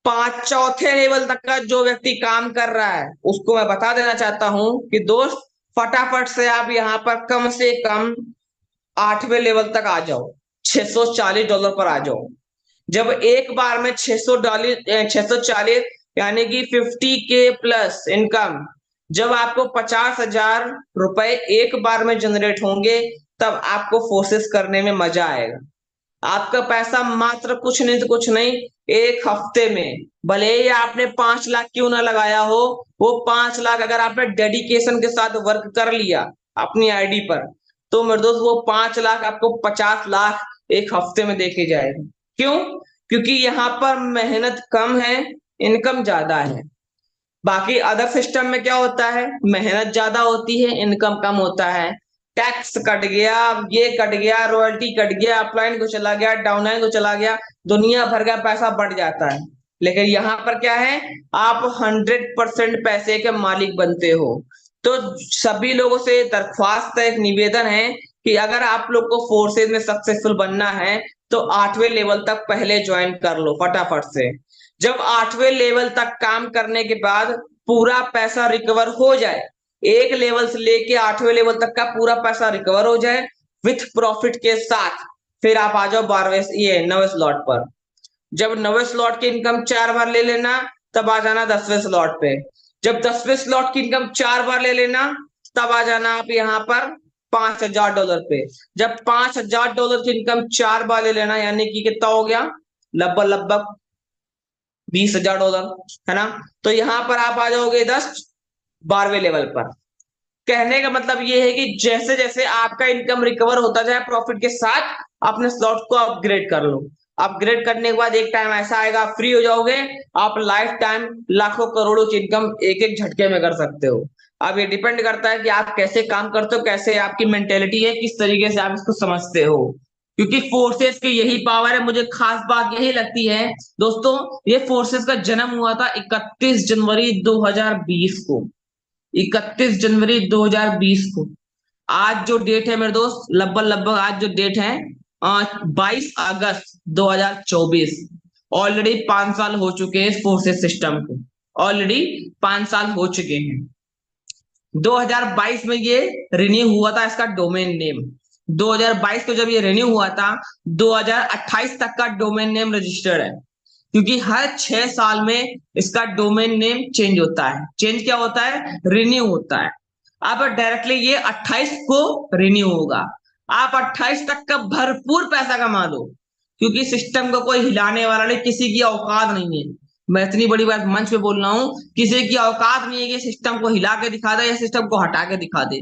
चौथे लेवल तक का जो व्यक्ति काम कर रहा है उसको मैं बता देना चाहता हूं कि दोस्त फटाफट से आप यहाँ पर कम से कम 8वें लेवल तक आ जाओ, $640 पर आ जाओ। जब एक बार में $640, 640 यानी कि 50K प्लस इनकम, जब आपको 50,000 रुपए एक बार में जनरेट होंगे तब आपको फोर्सेस करने में मजा आएगा। आपका पैसा मात्र कुछ नहीं तो कुछ नहीं, एक हफ्ते में, भले ही आपने 5 लाख क्यों ना लगाया हो, वो 5 लाख अगर आपने डेडिकेशन के साथ वर्क कर लिया अपनी आईडी पर, तो मेरे दोस्त वो 5 लाख आपको 50 लाख एक हफ्ते में देके जाएगा। क्यों? क्योंकि यहाँ पर मेहनत कम है, इनकम ज्यादा है। बाकी अदर सिस्टम में क्या होता है, मेहनत ज्यादा होती है, इनकम कम होता है। टैक्स कट गया, ये कट गया, रॉयल्टी कट गया, अपलाइन को चला गया, डाउनलाइन को चला गया, दुनिया भर का पैसा बढ़ जाता है। लेकिन यहाँ पर क्या है, आप 100% पैसे के मालिक बनते हो। तो सभी लोगों से दरख्वास्त है, एक निवेदन है कि अगर आप लोग को फोर्सेज में सक्सेसफुल बनना है तो 8वें लेवल तक पहले ज्वाइन कर लो फटाफट से। जब 8वें लेवल तक काम करने के बाद पूरा पैसा रिकवर हो जाए, एक लेवल से लेके 8वें लेवल तक का पूरा पैसा रिकवर हो जाए विथ प्रॉफिट के साथ, फिर आप आ जाओ 9वें स्लॉट पर। जब 9वें स्लॉट की इनकम 4 बार ले लेना, तब आ जाना 10वें स्लॉट पे। जब 10वें स्लॉट की इनकम 4 बार ले लेना, तब आ जाना आप यहाँ पर $5,000 पे। जब $5,000 की इनकम 4 बार ले लेना, यानी कि कितना हो गया, लगभग लगभग $20,000, है ना। तो यहाँ पर आप आ जाओगे 12वें लेवल पर। कहने का मतलब ये है कि जैसे जैसे आपका इनकम रिकवर होता जाए प्रॉफिट के साथ, अपने स्लॉट को अपग्रेड कर लो। अपग्रेड करने के बाद एक टाइम ऐसा आएगा, फ्री हो जाओगे, आप लाइफ टाइम लाखों करोड़ों की इनकम एक एक झटके में कर सकते हो। अब ये डिपेंड करता है कि आप कैसे काम करते हो, कैसे आपकी मेंटेलिटी है, किस तरीके से आप इसको समझते हो। क्योंकि फोर्सेस की यही पावर है, मुझे खास बात यही लगती है दोस्तों। ये फोर्सेस का जन्म हुआ था 31 जनवरी 2020 को। 31 जनवरी 2020 को। आज जो डेट है मेरे दोस्त, लगभग लगभग आज जो डेट है 22 अगस्त 2024। ऑलरेडी 5 साल हो चुके हैं इस फोर्सेस सिस्टम को। ऑलरेडी 5 साल हो चुके हैं। 2022 में ये रिन्यू हुआ था इसका डोमेन नेम। 2022 को जब ये रिन्यू हुआ था, 2028 तक का डोमेन नेम रजिस्टर्ड है। क्योंकि हर 6 साल में इसका डोमेन नेम चेंज होता है। चेंज क्या होता है? रिन्यू होता है। अब डायरेक्टली ये 28 को रिन्यू होगा। आप 28 तक का भरपूर पैसा कमा लो, क्योंकि सिस्टम को कोई हिलाने वाला नहीं, किसी की औकात नहीं है। मैं इतनी बड़ी बात मंच पे बोल रहा हूँ, किसी की औकात नहीं है कि सिस्टम को हिला के दिखा दे या सिस्टम को हटा के दिखा दे।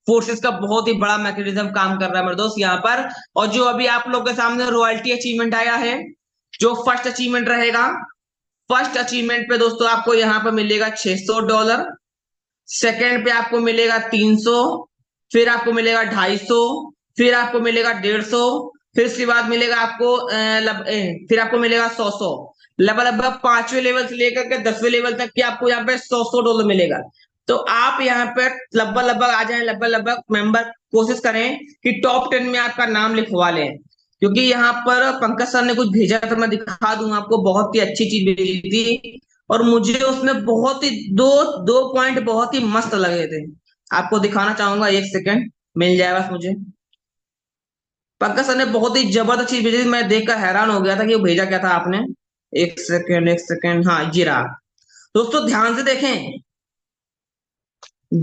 फोर्सेस का बहुत ही बड़ा मैकेनिज्म काम कर रहा है मेरे दोस्त यहाँ पर। और जो अभी आप लोग के सामने रॉयल्टी अचीवमेंट आया है, जो फर्स्ट अचीवमेंट रहेगा, फर्स्ट अचीवमेंट पे दोस्तों आपको यहाँ पे मिलेगा $600। सेकंड पे आपको मिलेगा 300। फिर आपको मिलेगा 250। फिर आपको मिलेगा 150। फिर उसके बाद मिलेगा आपको फिर आपको मिलेगा 100। लगभग 5वें लेवल से लेकर के 10वें लेवल तक की आपको यहाँ पे $100 मिलेगा। तो आप यहाँ पे लगभग लगभग आ जाए, लगभग लगभग मेंबर कोशिश करें कि टॉप 10 में आपका नाम लिखवा लें। क्योंकि यहाँ पर पंकज सर ने कुछ भेजा था, मैं दिखा दूंगा आपको, बहुत ही अच्छी चीज भेजी थी। और मुझे उसमें बहुत ही दो दो पॉइंट बहुत ही मस्त लगे थे। आपको दिखाना चाहूंगा, एक सेकंड मिल जाएगा बस मुझे। पंकज सर ने बहुत ही जबरदस्त चीज भेजी थी, मैं देखकर हैरान हो गया था कि वो भेजा क्या था आपने। एक सेकंड एक सेकंड, हाँ ये रहा। दोस्तों ध्यान से देखें,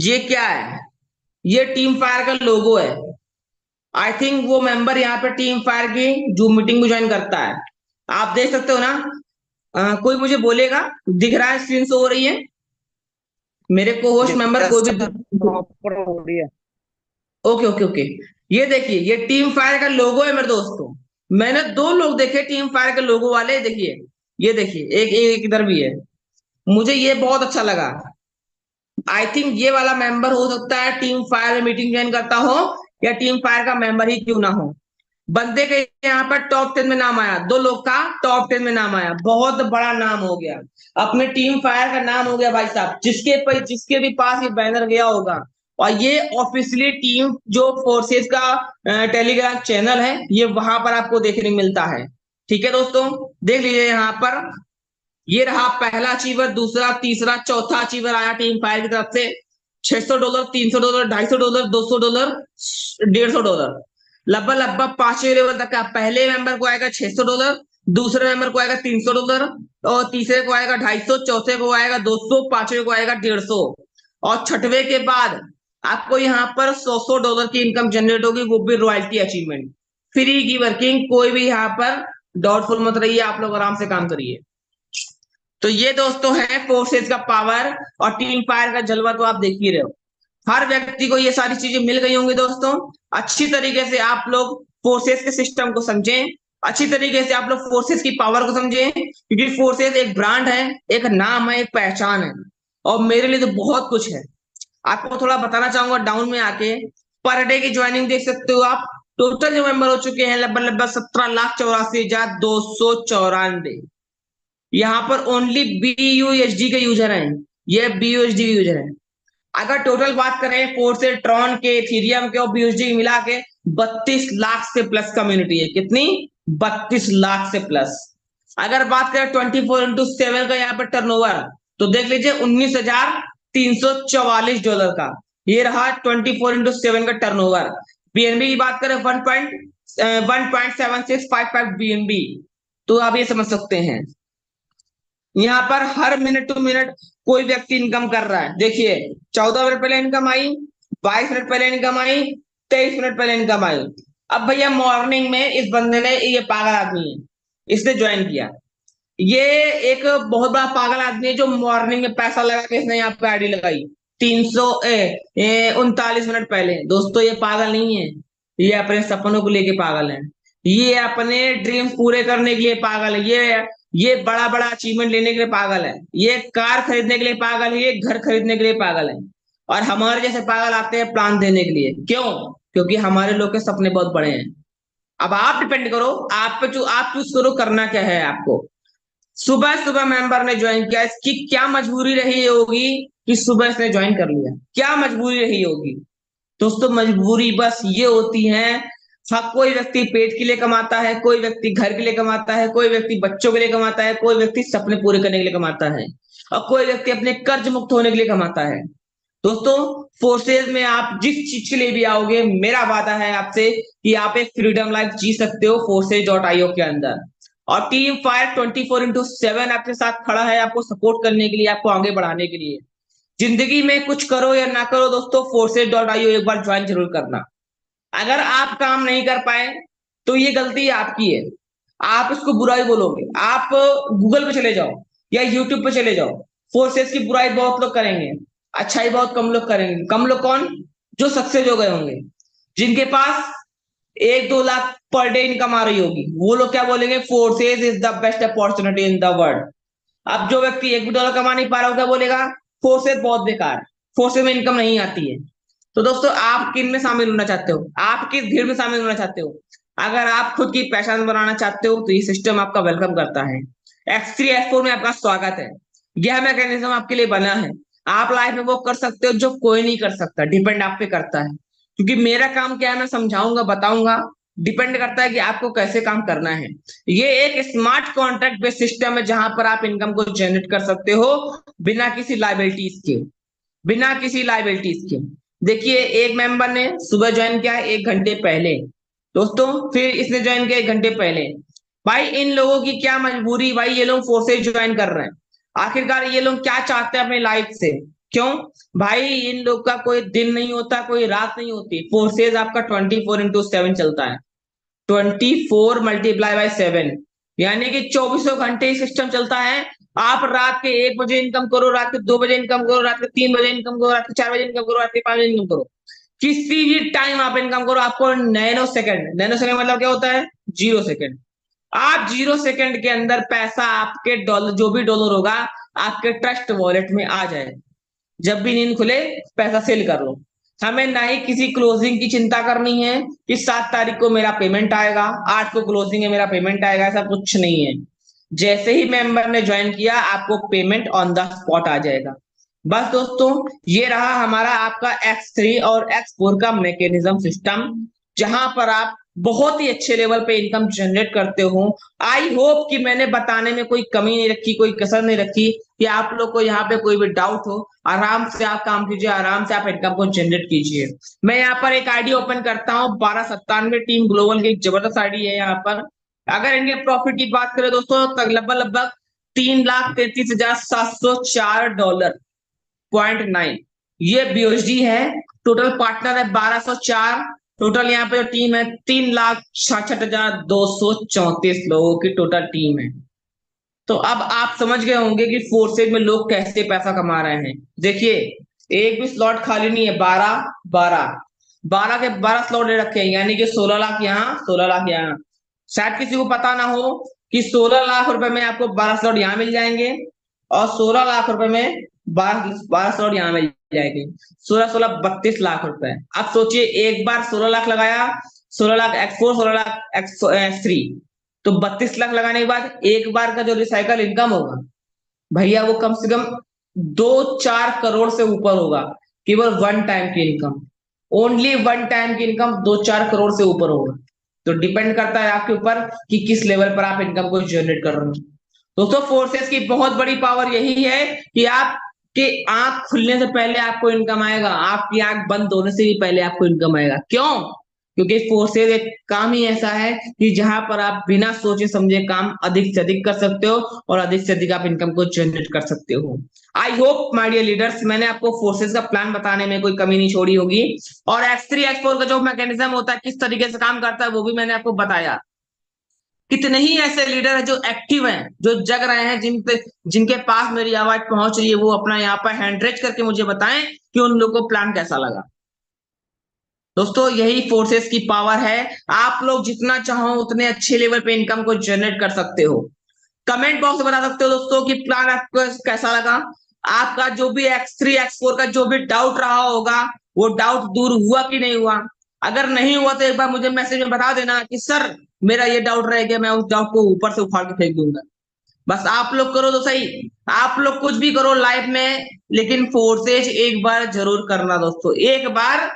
ये क्या है? ये टीम फायर का लोगो है। आई थिंक वो मेंबर यहाँ पे टीम फायर की जूम मीटिंग में ज्वाइन करता है। आप देख सकते हो ना? कोई मुझे बोलेगा, दिख रहा है, स्क्रीन शो हो रही है मेरे को होस्ट मेंबर यस कोई भी? सर, प्रॉपर हो रही है। Okay okay okay. ये देखिए, ये टीम फायर का लोगो है मेरे दोस्तों। मैंने 2 लोग देखे टीम फायर के लोगो वाले, देखिए। ये देखिए, एक एक इधर भी है। मुझे ये बहुत अच्छा लगा। आई थिंक ये वाला मेंबर हो सकता है टीम फायर में मीटिंग ज्वाइन करता हो, या टीम फायर का मेंबर ही क्यों ना हो। बंदे के यहाँ पर टॉप 10 में नाम आया, 2 लोग का टॉप 10 में नाम आया, बहुत बड़ा नाम हो गया। अपने टीम फायर का नाम हो गया भाई साहब, जिसके भी पास ये बैनर गया होगा। और ये ऑफिशियली टीम जो फोर्सेस का टेलीग्राम चैनल है, ये वहां पर आपको देखने को मिलता है। ठीक है दोस्तों, देख लीजिए यहाँ पर। ये रहा पहला अचीवर, दूसरा, तीसरा, चौथा अचीवर आया टीम फायर की तरफ से। $600, $300, $250, $200, $150। लगभग लगभग 5वें लेवल तक का पहले मेंबर को आएगा $600, दूसरे मेंबर को आएगा $300, और तीसरे को आएगा 250, चौथे को आएगा 200, पांचवे को आएगा 150। और छठवें के बाद आपको यहाँ पर $100 की इनकम जनरेट होगी, वो भी रॉयल्टी अचीवमेंट। फ्री की वर्किंग, कोई भी यहाँ पर डाउटफुल मत रहिए, आप लोग आराम से काम करिए। तो ये दोस्तों है फोर्सेस का पावर और टीम फायर का जलवा, तो आप देख ही रहे हो। हर व्यक्ति को ये सारी चीजें मिल गई होंगी दोस्तों। अच्छी तरीके से आप लोग फोर्सेस के सिस्टम को समझें, अच्छी तरीके से आप लोग फोर्सेस की पावर को समझें, क्योंकि फोर्सेस एक ब्रांड है, एक नाम है, एक पहचान है। और मेरे लिए तो बहुत कुछ है। आपको थोड़ा बताना चाहूंगा, डाउन में आके पर डे की ज्वाइनिंग देख सकते हो आप। टोटल जो मेंबर हो चुके हैं लगभग लगभग 17,84,294। यहाँ पर ओनली BUSD के यूजर हैं, ये BUSD यूजर है। अगर टोटल बात करें फोर्सेस, ट्रॉन के, इथेरियम के और BUSD मिला के, 32 लाख से प्लस कम्युनिटी है। कितनी? 32 लाख से प्लस। अगर बात करें 24x7 का यहाँ पर टर्नओवर, तो देख लीजिए $19,344 का। ये रहा 24x7 का टर्नओवर। BNB की बात करें 1.7655 BNB। तो आप ये समझ सकते हैं, यहाँ पर हर मिनट टू मिनट कोई व्यक्ति इनकम कर रहा है। देखिए, 14 मिनट पहले इनकम आई, 22 मिनट पहले इनकम आई, 23 मिनट पहले इनकम आई। अब भैया मॉर्निंग में इस बंदे ने, ये पागल आदमी है, इसने ज्वाइन किया। ये एक बहुत बड़ा पागल आदमी है जो मॉर्निंग में पैसा लगा के इसने यहाँ पे आईडी लगाई। 339 मिनट पहले। दोस्तों ये पागल नहीं है, ये अपने सपनों को लेके पागल है, ये अपने ड्रीम्स पूरे करने के लिए पागल है, ये बड़ा बड़ा अचीवमेंट लेने के लिए पागल है, ये कार खरीदने के लिए पागल है, ये घर खरीदने के लिए पागल है। और हमारे जैसे पागल आते हैं प्लान देने के लिए। क्यों? क्योंकि हमारे लोग के सपने बहुत बड़े हैं। अब आप डिपेंड करो, आप पे आप चूज करो करना क्या है आपको। सुबह सुबह मेंबर ने ज्वाइन किया, इसकी क्या मजबूरी रही होगी कि सुबह इसने ज्वाइन कर लिया? क्या मजबूरी रही होगी? दोस्तों मजबूरी बस ये होती है, हाँ कोई व्यक्ति पेट के लिए कमाता है, कोई व्यक्ति घर के लिए कमाता है, कोई व्यक्ति बच्चों के लिए कमाता है, कोई व्यक्ति सपने पूरे करने के लिए कमाता है, और कोई व्यक्ति अपने कर्ज मुक्त होने के लिए कमाता है। दोस्तों फोर्सेज में आप जिस चीज के लिए भी आओगे, मेरा वादा है आपसे कि आप एक फ्रीडम लाइफ जी सकते हो forces.io के अंदर। और टीम फायर 24/7 आपके साथ खड़ा है, आपको सपोर्ट करने के लिए, आपको आगे बढ़ाने के लिए। जिंदगी में कुछ करो या ना करो दोस्तों, forces.io एक बार ज्वाइन जरूर करना। अगर आप काम नहीं कर पाए तो ये गलती आपकी है, आप इसको बुराई बोलोगे। आप गूगल पे चले जाओ या यूट्यूब पे चले जाओ, फोर्सेस की बुराई बहुत लोग करेंगे, अच्छाई बहुत कम लोग करेंगे। कम लोग कौन? जो सक्सेस हो गए होंगे, जिनके पास 1-2 लाख पर डे इनकम आ रही होगी, वो लोग क्या बोलेंगे? Forces is the best opportunity in the world. अब जो व्यक्ति $1 भी कमा नहीं पा रहा हो, क्या बोलेगा? फोर्सेस बहुत बेकार, फोर्सेस में इनकम नहीं आती है। तो दोस्तों आप किन में शामिल होना चाहते हो? आप किस भीड़ में शामिल होना चाहते हो? अगर आप खुद की पहचान बनाना चाहते हो तो ये सिस्टम आपका वेलकम करता है। X3 X4 में आपका स्वागत है। यह मैकेनिज्म आपके लिए बना है। आप लाइफ में वो कर सकते हो जो कोई नहीं कर सकता, डिपेंड आप पे करता है। क्योंकि मेरा काम क्या है, मैं समझाऊंगा, बताऊंगा, डिपेंड करता है कि आपको कैसे काम करना है। ये एक स्मार्ट कॉन्ट्रैक्ट बेस्ड सिस्टम है जहां पर आप इनकम को जनरेट कर सकते हो बिना किसी लाइबिलिटीज के, बिना किसी लाइबिलिटीज के। देखिए एक मेंबर ने सुबह ज्वाइन किया 1 घंटे पहले दोस्तों, फिर इसने ज्वाइन किया 1 घंटे पहले। भाई इन लोगों की क्या मजबूरी, भाई ये लोग फोर्सेज ज्वाइन कर रहे हैं। आखिरकार ये लोग क्या चाहते हैं अपनी लाइफ से? क्यों? भाई इन लोग का कोई दिन नहीं होता, कोई रात नहीं होती, फोर्सेज आपका 24/7 चलता है। 24 × 7 यानी कि 2400 घंटे सिस्टम चलता है। आप रात के 1 बजे इनकम करो, रात के 2 बजे इनकम करो, रात के 3 बजे इनकम करो, रात के 4 बजे इनकम करो, रात के 5 बजे इनकम करो, किसी भी टाइम आप इनकम करो, आपको नैनो सेकंड मतलब क्या होता है? 0 सेकंड। आप 0 सेकंड के अंदर पैसा आपके डॉलर, जो भी डॉलर होगा, आपके ट्रस्ट वॉलेट में आ जाए। जब भी नींद खुले पैसा सेल कर लो। हमें ना ही किसी क्लोजिंग की चिंता करनी है कि 7 तारीख को मेरा पेमेंट आएगा, 8 को क्लोजिंग है मेरा पेमेंट आएगा, ऐसा कुछ नहीं है। जैसे ही मेंबर ने ज्वाइन किया आपको पेमेंट ऑन द स्पॉट आ जाएगा। बस दोस्तों ये रहा हमारा आपका X3 और X4 का मैकेनिज्म सिस्टम, जहां पर आप बहुत ही अच्छे लेवल पे इनकम जनरेट करते हो। आई होप कि मैंने बताने में कोई कमी नहीं रखी, कोई कसर नहीं रखी, कि आप लोग को यहाँ पे कोई भी डाउट हो, आराम से आप काम कीजिए, आराम से आप इनकम को जनरेट कीजिए। मैं यहाँ पर एक आईडी ओपन करता हूँ, 1297 टीम ग्लोबल की एक जबरदस्त आईडी है यहाँ पर। अगर इनके प्रॉफिट की बात करें दोस्तों तो लगभग लगभग $3,33,700.9 ये BUSD है। टोटल पार्टनर है 1204। टोटल यहाँ पे जो टीम है 3,66,234 लोगों की टोटल टीम है। तो अब आप समझ गए होंगे कि फोर्सेज में लोग कैसे पैसा कमा रहे हैं। देखिए एक भी स्लॉट खाली नहीं है, 12 के 12 स्लॉट ले रखे हैं, यानी कि 16 लाख यहाँ, 16 लाख यहाँ। शायद किसी को पता ना हो कि 16 लाख रुपए में आपको 12 स्लॉट यहाँ मिल जाएंगे, और 16 लाख रुपए में 12 स्लॉट यहाँ मिल जाएंगे। 16 32 लाख रुपए। अब सोचिए एक बार 16 लाख लगाया, 16 लाख X4, 16 लाख X3, तो 32 लाख लगाने के बाद एक बार का जो रिसाइकल इनकम होगा भैया वो कम से कम 2-4 करोड़ से ऊपर होगा। केवल वन टाइम की इनकम, ओनली वन टाइम की इनकम 2-4 करोड़ से ऊपर होगा। तो डिपेंड करता है आपके ऊपर कि किस लेवल पर आप इनकम को जनरेट कर रहे हो। दोस्तों फोर्सेस की बहुत बड़ी पावर यही है कि आपके आंख खुलने से पहले आपको इनकम आएगा, आपकी आंख बंद होने से भी पहले आपको इनकम आएगा। क्यों? क्योंकि फोर्सेज एक काम ही ऐसा है कि जहां पर आप बिना सोचे समझे काम अधिक से अधिक कर सकते हो और अधिक से अधिक आप इनकम को जनरेट कर सकते हो। I hope my dear leaders मैंने आपको फोर्सेज का प्लान बताने में कोई कमी नहीं छोड़ी होगी, और X3 X4 का जो मैकेनिज्म होता है किस तरीके से काम करता है वो भी मैंने आपको बताया। कितने ही ऐसे लीडर हैं जो एक्टिव हैं, जो जग रहे हैं, जिनके पास मेरी आवाज पहुंच रही है, वो अपना यहाँ पर हैंड रेज करके मुझे बताएं कि उन लोगों को प्लान कैसा लगा। दोस्तों, यही फोर्सेस की पावर है। आप लोग जितना चाहो उतने अच्छे लेवल पे इनकम को जनरेट कर सकते हो। कमेंट बॉक्स में बता सकते हो दोस्तों कि प्लान आपको कैसा लगा। आपका जो भी X3 X4 का जो भी डाउट रहा होगा, वो डाउट दूर हुआ कि नहीं हुआ। अगर नहीं हुआ तो एक बार मुझे मैसेज में बता देना कि सर मेरा ये डाउट रह गया, मैं उस डाउट को ऊपर से उखाड़ के फेंक दूंगा। बस आप लोग करो तो सही। आप लोग कुछ भी करो लाइफ में, लेकिन फोर्सेज एक बार जरूर करना दोस्तों। एक बार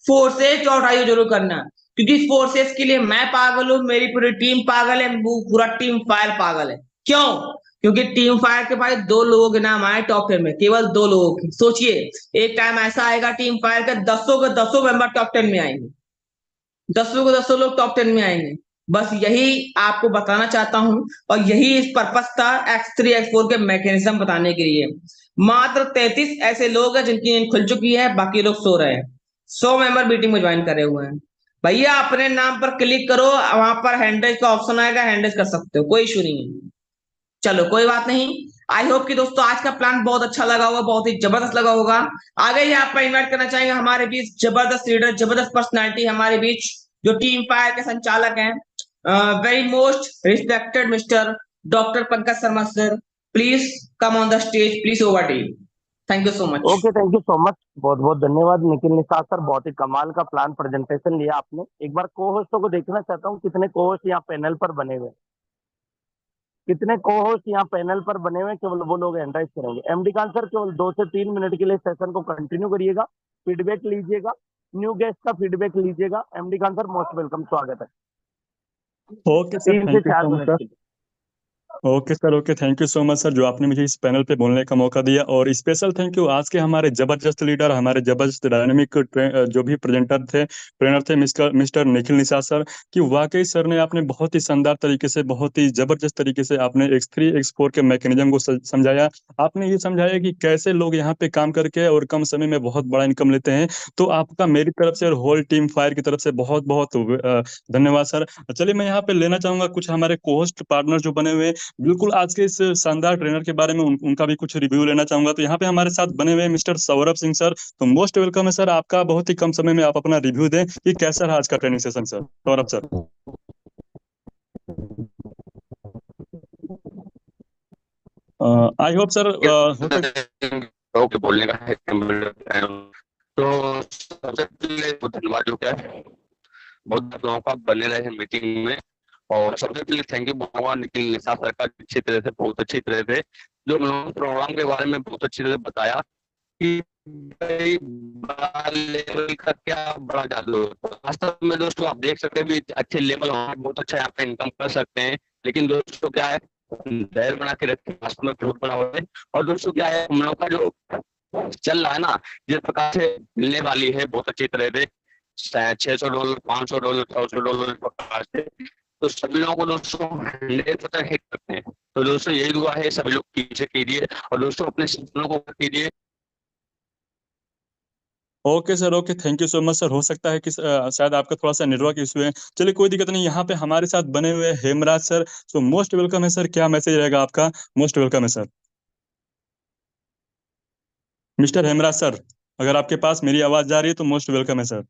फोर्सेज और उठाइए जरूर करना, क्योंकि फोर्सेज के लिए मैं पागल हूं, मेरी पूरी टीम पागल है, पूरा टीम फायर पागल है। क्यों? क्योंकि टीम फायर के भाई 2 लोगों के नाम आए टॉप 10 में, केवल 2 लोगों के। सोचिए, एक टाइम ऐसा आएगा टीम फायर के 10 मेंबर टॉप 10 में आएंगे। 10 लोग टॉप 10 में आएंगे। बस यही आपको बताना चाहता हूं, और यही इस पर्पस था X3 X4 के मैकेनिज्म बताने के लिए। मात्र 33 ऐसे लोग हैं जिनकी नींद खुल चुकी है, बाकी लोग सो रहे हैं। 100 मेंबर मीटिंग में ज्वाइन करे हुए हैं। भैया अपने नाम पर क्लिक करो, वहां पर हैंडरेज का ऑप्शन आएगा, हैंडरेज कर सकते हो, कोई इशू नहीं है। चलो कोई बात नहीं। आई होप कि दोस्तों आज का प्लान बहुत अच्छा लगा होगा, बहुत ही जबरदस्त लगा होगा। आगे ही आप इन्वाइट करना चाहेंगे हमारे बीच जबरदस्त लीडर, जबरदस्त पर्सनैलिटी हमारे बीच, जो टीम फायर के संचालक हैं, very most respected mister doctor Pankaj Sharma sir. Please come on the stage, please over to you. Thank you so much. Okay, thank you so much. बहुत बहुत धन्यवाद निखिल निषाद सर, बहुत ही कमाल का प्लान प्रेजेंटेशन लिया आपने। एक बार को होस्टों को देखना चाहता हूँ, कितने को होस्ट यहाँ पैनल पर बने हुए हैं। कितने को होस्ट यहाँ पैनल पर बने हुए हैं, केवल वो लोग एंडराइज करेंगे। एमडी खान सर, केवल 2 से 3 मिनट के लिए सेशन को कंटिन्यू करिएगा, फीडबैक लीजिएगा, न्यू गेस्ट का फीडबैक लीजिएगा। MD Khan sir, most welcome, स्वागत है। ओके सर, 3 से thank you 4 so much minute sir. के लिए। Okay sir, okay, thank you so much sir, जो आपने मुझे इस पैनल पे बोलने का मौका दिया। और स्पेशल थैंक यू आज के हमारे जबरदस्त लीडर, हमारे जबरदस्त डायनेमिक जो भी प्रेजेंटर थे, ट्रेनर थे, mister mister Nikhil Nishad sir. कि वाकई सर ने आपने बहुत ही शानदार तरीके से, बहुत ही जबरदस्त तरीके से आपने X3 X4 के मैकेनिज्म को समझाया। आपने ये समझाया कि कैसे लोग यहाँ पे काम करके और कम समय में बहुत बड़ा इनकम लेते हैं। तो आपका मेरी तरफ से और होल टीम फायर की तरफ से बहुत बहुत धन्यवाद सर। चलिए, मैं यहाँ पे लेना चाहूंगा कुछ हमारे कोस्ट पार्टनर जो बने हुए हैं, बिल्कुल आज के इस शानदार ट्रेनर के बारे में उनका भी कुछ रिव्यू लेना चाहूंगा। तो यहाँ पे हमारे साथ बने हुए मिस्टर सौरभ सिंह सर। तो मोस्ट वेलकम है सर, आपका बहुत ही कम समय में आप अपना रिव्यू दें कि कैसा रहा आज का training session sir. Saurabh sir. I hope sir हो ओके बोलने का है। तो सबसे पहले तो धन्यवाद जो क्या है, बहुत लोगों का बने रहे मीटिंग में। और सबसे पहले थैंक यू भगवान निखिल निशा सर का, अच्छी तरह से, बहुत अच्छी तरह से जो उन्होंने प्रोग्राम के बारे में बहुत अच्छी तरह से बताया कि भाई बड़ा लेवल का क्या बड़ा जादू है। वास्तव में दोस्तों आप देख सकते हैं भी अच्छे लेवल होंगे, बहुत अच्छा यहाँ पे इनकम कर सकते हैं। लेकिन दोस्तों क्या है, धैर्य बना के रखें, वास्तव में बहुत बड़ा हो है। और दोस्तों क्या है, हम लोग का जो चल रहा है ना, जिस प्रकार से मिलने वाली है बहुत अच्छी तरह से, $600, $500, $100 प्रकार से, तो सभी लोगों को दोस्तों 100% हिट करते हैं। तो दोस्तों यही दुआ है, सभी लोग पीछे कीजिए और दोस्तों अपने सपनों को कीजिए। Okay sir, okay, thank you so much sir. हो सकता है कि शायद आपका थोड़ा सा नेटवर्क इशू है। चलिए, कोई दिक्कत नहीं। यहाँ पे हमारे साथ बने हुए हैं Hemraj sir. So most welcome है सर, क्या मैसेज रहेगा आपका? मोस्ट वेलकम है सर। मिस्टर हेमराज सर, अगर आपके पास मेरी आवाज जा रही है तो मोस्ट वेलकम है sir.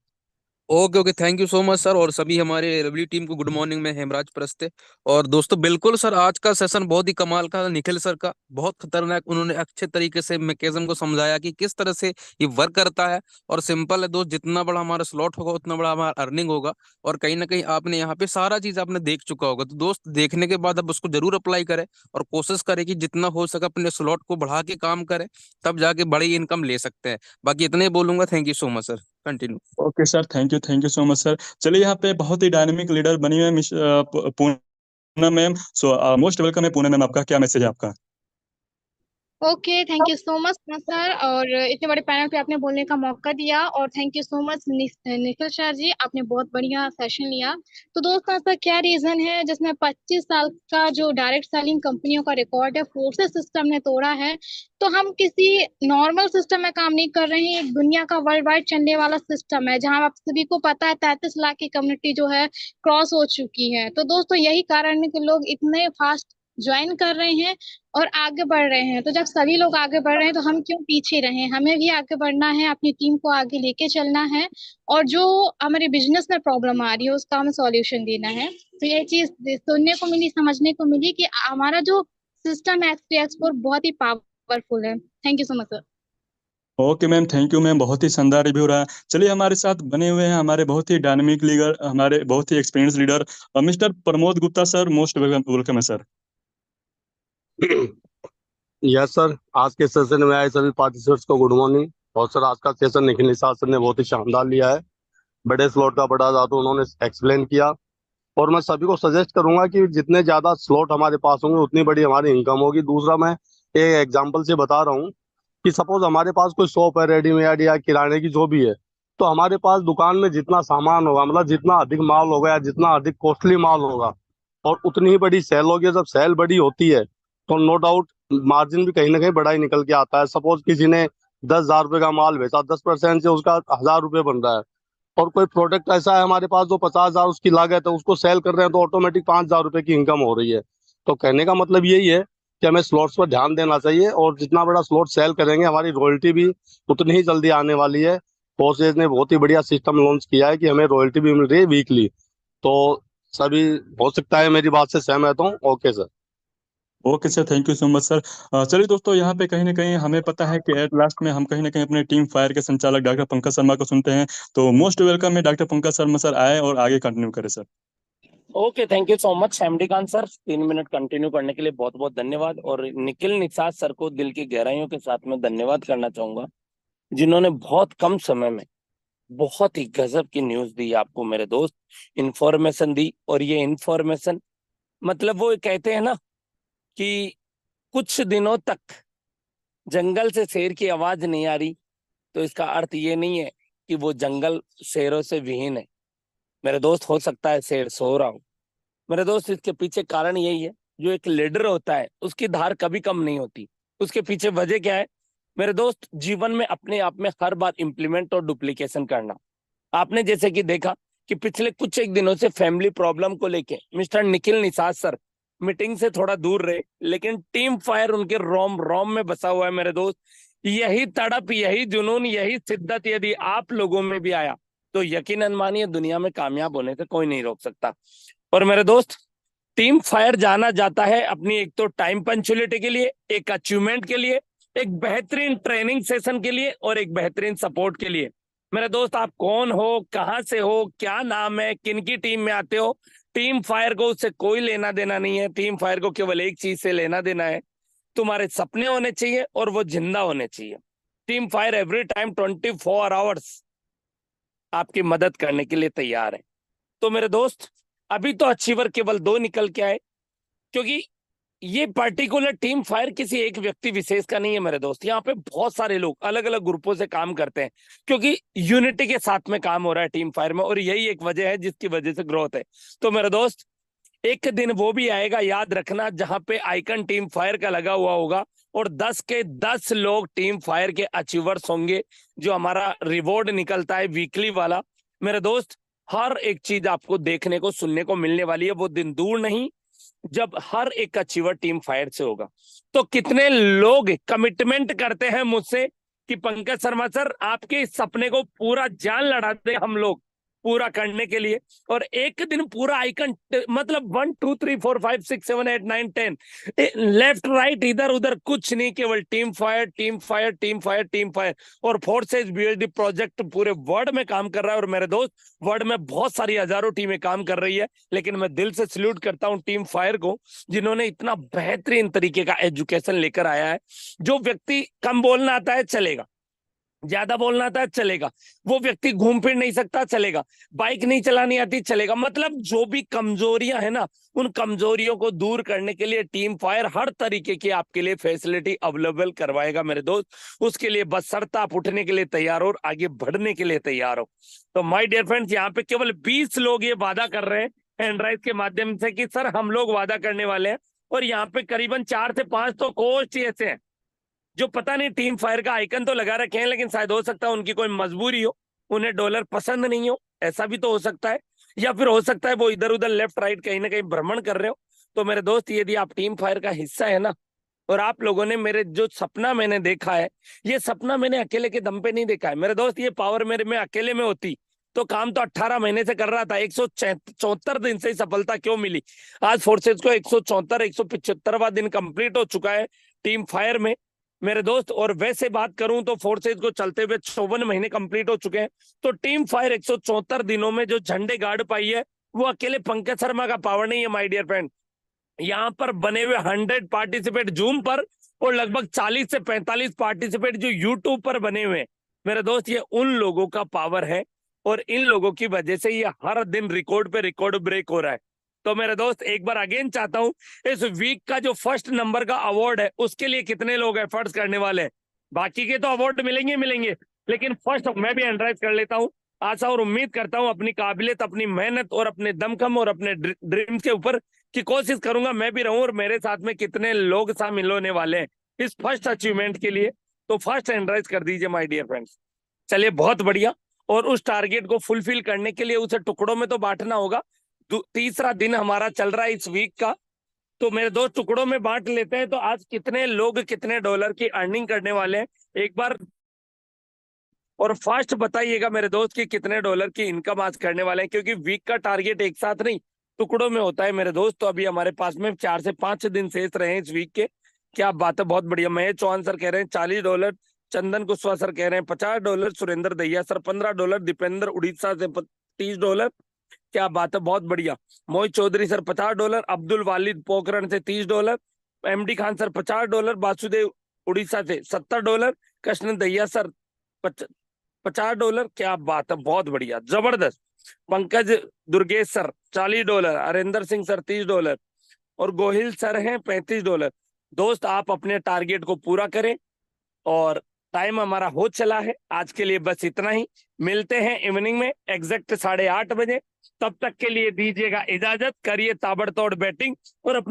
Okay okay, thank you so much sir. और सभी हमारे लवली टीम को गुड मॉर्निंग, में हेमराज प्रस्ते। और दोस्तों बिल्कुल सर, आज का सेशन बहुत ही कमाल का, निखिल सर का बहुत खतरनाक। उन्होंने अच्छे तरीके से मैकेनिज्म को समझाया कि किस तरह से ये वर्क करता है। और सिंपल है दोस्त, जितना बड़ा हमारा स्लॉट होगा उतना बड़ा हमारा अर्निंग होगा। और कहीं ना कहीं आपने यहाँ पे सारा चीज आपने देख चुका होगा। तो दोस्त देखने के बाद अब उसको जरूर अप्लाई करें और कोशिश करें कि जितना हो सके अपने स्लॉट को बढ़ा के काम करें, तब जाके बड़ी इनकम ले सकते हैं। बाकी इतने ही बोलूंगा। Thank you so much sir, continue. Okay sir, thank you so much sir. चलिए, यहाँ पे बहुत ही डायनेमिक लीडर बनी हुई है Poonam ma'am. So most welcome है पूनम मैम, आपका क्या मैसेज है आपका? Okay, thank you so much sir, और इतने बड़े पैनल पे आपने बोलने का मौका दिया, और thank you so much Nikhil sir ji, आपने बहुत बढ़िया सेशन लिया। तो दोस्तों, ऐसा क्या रीजन है जिसमें 25 साल का जो डायरेक्ट सेलिंग कंपनियों का रिकॉर्ड है, फोर्सेस सिस्टम ने तोड़ा है? तो हम किसी नॉर्मल सिस्टम में काम नहीं कर रहे हैं, एक दुनिया का वर्ल्ड वाइड चलने वाला सिस्टम है, जहां आप सभी को पता है 33 लाख की कम्युनिटी जो है क्रॉस हो चुकी है। तो दोस्तों, यही कारण है कि लोग इतने फास्ट ज्वाइन कर रहे हैं और आगे बढ़ रहे हैं। तो जब सभी लोग आगे बढ़ रहे हैं तो हम क्यों पीछे रहें? हमें भी आगे बढ़ना है, अपनी टीम को आगे लेके चलना है, और जो हमारे बिजनेस में प्रॉब्लम आ रही है उसका हमें सॉल्यूशन देना है। तो ये चीज सुनने को मिली, समझने को मिली कि हमारा जो सिस्टम है एक्सपोर्ट बहुत ही पावरफुल है। Thank you so much sir. Okay ma'am, thank you ma'am, बहुत ही शानदार रिव्यू रहा। चलिए, हमारे साथ बने हुए हैं हमारे बहुत ही डायनामिक लीडर, हमारे बहुत ही experience leader mister Pramod Gupta sir. Most welcome welcome है सर। यस सर, आज के सेशन में आए सभी पार्टिसिपेंट्स को गुड मॉर्निंग। और सर, आज का सेशन निखिल निषाद सर ने बहुत ही शानदार लिया है। बड़े स्लॉट का बड़ा ज़्यादा उन्होंने एक्सप्लेन किया, और मैं सभी को सजेस्ट करूंगा कि जितने ज़्यादा स्लॉट हमारे पास होंगे उतनी बड़ी हमारी इनकम होगी। दूसरा, मैं एक एग्जांपल से बता रहा हूँ कि सपोज हमारे पास कोई शॉप है रेडीमेड या किराने की जो भी है, तो हमारे पास दुकान में जितना सामान होगा, मतलब जितना अधिक माल होगा या जितना अधिक कॉस्टली माल होगा, और उतनी ही बड़ी सेल होगी। जब सेल बड़ी होती है तो नो डाउट मार्जिन भी कहीं ना कहीं बड़ा ही निकल के आता है। सपोज किसी ने 10,000 रुपये का माल बेचा, 10% से उसका 1,000 रुपये बन रहा है, और कोई प्रोडक्ट ऐसा है हमारे पास जो 50,000 उसकी लागत है, उसको सेल कर रहे हैं तो ऑटोमेटिक 5,000 रुपये की इनकम हो रही है। तो कहने का मतलब यही है कि हमें स्लॉट्स पर ध्यान देना चाहिए, और जितना बड़ा स्लॉट सेल करेंगे हमारी रॉयल्टी भी उतनी ही जल्दी आने वाली है। फोर्सेज ने बहुत ही बढ़िया सिस्टम लॉन्च किया है कि हमें रॉयल्टी भी मिल रही है वीकली। तो सभी हो सकता है मेरी बात से सहमत हूँ। Okay sir. Okay sir, thank you so much sir. चलिए दोस्तों, यहाँ पे कहीं ना कहीं हमें पता है कि एट लास्ट में हम कहीं ना कहीं अपने टीम फायर के संचालक डॉक्टर पंकज शर्मा को सुनते हैं। तो मोस्ट वेलकम है डॉक्टर पंकज शर्मा सर, आए और आगे कंटिन्यू करें sir. Okay, thank you so much MD Khan sir, 3 minute continue करने के लिए बहुत बहुत धन्यवाद। और निखिल निषाद सर को दिल की गहराइयों के साथ में धन्यवाद करना चाहूंगा, जिन्होंने बहुत कम समय में बहुत ही गजब की न्यूज दी आपको मेरे दोस्त, इंफॉर्मेशन दी। और ये इंफॉर्मेशन मतलब वो कहते हैं ना कि कुछ दिनों तक जंगल से शेर की आवाज नहीं आ रही, तो इसका अर्थ ये नहीं है कि वो जंगल शेरों से विहीन है मेरे दोस्त। हो सकता है शेर सो रहा हो मेरे दोस्त। इसके पीछे कारण यही है, जो एक लीडर होता है उसकी धार कभी कम नहीं होती। उसके पीछे वजह क्या है मेरे दोस्त? जीवन में अपने आप में हर बार इंप्लीमेंट और डुप्लीकेशन करना। आपने जैसे कि देखा कि पिछले कुछ एक दिनों से फैमिली प्रॉब्लम को लेके mister Nikhil Nishad sir meeting से थोड़ा दूर रहे, लेकिन टीम फायर उनके रोम रोम में बसा हुआ है मेरे दोस्त। यही तड़प, यही जुनून, यही शिद्दत यदि आप लोगों में भी आया तो यकीनन मानिए दुनिया में कामयाब होने से कोई नहीं रोक सकता। और मेरे दोस्त, टीम फायर जाना जाता है अपनी एक तो टाइम पंचुअलिटी के लिए, एक अचीवमेंट के लिए, एक बेहतरीन ट्रेनिंग सेशन के लिए, और एक बेहतरीन सपोर्ट के लिए। मेरे दोस्त, आप कौन हो, कहां से हो, क्या नाम है, किन की टीम में आते हो, टीम फायर को उससे कोई लेना देना नहीं है। टीम फायर को केवल एक चीज से लेना देना है, तुम्हारे सपने होने चाहिए और वो जिंदा होने चाहिए। Team fire every time 24 hours आपकी मदद करने के लिए तैयार है। तो मेरे दोस्त, अभी तो अचीवर केवल 2 निकल के आए, क्योंकि ये पर्टिकुलर टीम फायर किसी एक व्यक्ति विशेष का नहीं है मेरे दोस्त। यहाँ पे बहुत सारे लोग अलग अलग ग्रुपों से काम करते हैं, क्योंकि यूनिटी के साथ में काम हो रहा है टीम फायर में, और यही एक वजह है जिसकी वजह से ग्रोथ है। तो मेरे दोस्त, एक दिन वो भी आएगा, याद रखना, जहां पे आइकन टीम फायर का लगा हुआ होगा और 10 के 10 लोग टीम फायर के अचीवर्स होंगे, जो हमारा रिवॉर्ड निकलता है वीकली वाला। मेरे दोस्त, हर एक चीज आपको देखने को सुनने को मिलने वाली है। वो दिन दूर नहीं जब हर एक अचीवर टीम फायर से होगा। तो कितने लोग कमिटमेंट करते हैं मुझसे कि पंकज शर्मा सर, आपके इस सपने को पूरा जान लड़ा दे हम लोग पूरा करने के लिए, और एक दिन पूरा आइकन मतलब 1 2 3 4 5 6 7 8 9 10 लेफ्ट राइट इधर उधर कुछ नहीं, केवल team fire team fire team fire team fire. और फोर्सेज बीएलडी प्रोजेक्ट पूरे वर्ल्ड में काम कर रहा है। और मेरे दोस्त, वर्ल्ड में बहुत सारी हजारों टीमें काम कर रही है, लेकिन मैं दिल से सल्यूट करता हूं टीम फायर को, जिन्होंने इतना बेहतरीन तरीके का एजुकेशन लेकर आया है। जो व्यक्ति कम बोलना आता है चलेगा, ज्यादा बोलना आता है चलेगा, वो व्यक्ति घूम फिर नहीं सकता चलेगा, बाइक नहीं चलानी आती चलेगा। मतलब जो भी कमजोरियां है ना, उन कमजोरियों को दूर करने के लिए टीम फायर हर तरीके की आपके लिए फैसिलिटी अवेलेबल करवाएगा मेरे दोस्त। उसके लिए बशर्ते आप उठने के लिए तैयार हो और आगे बढ़ने के लिए तैयार हो। तो माय डियर फ्रेंड्स, यहाँ पे केवल 20 लोग ये वादा कर रहे हैं हैंड के माध्यम से कि सर हम लोग वादा करने वाले हैं, और यहाँ पे करीबन 4 से 5 तो कोच ही ऐसे हैं जो पता नहीं टीम फायर का आइकन तो लगा रखे हैं, लेकिन शायद हो सकता है उनकी कोई मजबूरी हो, उन्हें डॉलर पसंद नहीं हो, ऐसा भी तो हो सकता है। या फिर हो सकता है वो इधर उधर लेफ्ट राइट कहीं ना कहीं भ्रमण कर रहे हो। तो मेरे दोस्त, यदि आप टीम फायर का हिस्सा है ना, और आप लोगों ने मेरे जो सपना मैंने देखा है, ये सपना मैंने अकेले के दम पे नहीं देखा है मेरे दोस्त। ये पावर मेरे में अकेले में होती तो काम तो 18 महीने से कर रहा था। 174 दिन से सफलता क्यों मिली? आज फोर्सेज को 175वां दिन कंप्लीट हो चुका है टीम फायर में मेरे दोस्त। और वैसे बात करूं तो फोर्सेज को चलते हुए 54 महीने कंप्लीट हो चुके हैं। तो टीम फायर 174 दिनों में जो झंडे गाड़ पाई है, वो अकेले पंकज शर्मा का पावर नहीं है माय डियर फ्रेंड। यहाँ पर बने हुए 100 पार्टिसिपेट जूम पर और लगभग 40 से 45 पार्टिसिपेट जो यूट्यूब पर बने हुए हैं मेरे दोस्त, ये उन लोगों का पावर है। और इन लोगों की वजह से ये हर दिन रिकॉर्ड पे रिकॉर्ड ब्रेक हो रहा है। तो मेरे दोस्त, एक बार अगेन चाहता हूं, इस वीक का जो फर्स्ट नंबर का अवार्ड है उसके लिए कितने लोग एफर्ट्स करने वाले हैं? बाकी के तो अवार्ड मिलेंगे मिलेंगे, लेकिन फर्स्ट मैं भी एंड्राइज कर लेता हूं। आशा और उम्मीद करता हूं अपनी काबिलियत, अपनी मेहनत और अपने दमखम और अपने ड्रीम्स के ऊपर की कोशिश करूंगा मैं भी रहूं, और मेरे साथ में कितने लोग शामिल होने वाले हैं इस फर्स्ट अचीवमेंट के लिए। तो फर्स्ट एंड्राइज कर दीजिए माय डियर फ्रेंड्स। चलिए, बहुत बढ़िया। और उस टारगेट को फुलफिल करने के लिए उसे टुकड़ों में तो बांटना होगा। तीसरा दिन हमारा चल रहा है इस वीक का, तो मेरे दोस्त टुकड़ों में बांट लेते हैं। तो आज कितने लोग कितने डॉलर की अर्निंग करने वाले हैं एक बार, और फास्ट बताइएगा मेरे दोस्त कि कितने डॉलर की इनकम आज करने वाले हैं, क्योंकि वीक का टारगेट एक साथ नहीं टुकड़ों में होता है मेरे दोस्त। तो अभी हमारे पास में 4 से 5 दिन शेष रहे हैं इस वीक के। क्या बात है, बहुत बढ़िया। महेश चौहान सर कह रहे हैं $40, चंदन कुशवाहा सर कह रहे हैं $50, सुरेंद्र दहिया सर $15, दीपेंद्र उड़ीसा से $30। क्या बात है, बहुत बढ़िया। मोहित चौधरी सर $50, अब्दुल वालिद पोखरण से $30, एमडी खान सर $50, वासुदेव उड़ीसा से $70, कृष्ण दहिया सर $50। क्या बात है, बहुत बढ़िया, जबरदस्त। पंकज दुर्गेश सर $40, हरेंद्र सिंह सर $30 और गोहिल सर हैं $35। दोस्त, आप अपने टारगेट को पूरा करें, और टाइम हमारा हो चला है आज के लिए। बस इतना ही, मिलते हैं इवनिंग में एग्जैक्ट 8:30 बजे। तब तक के लिए दीजिएगा इजाजत, करिए ताबड़तोड़ बैटिंग और अपने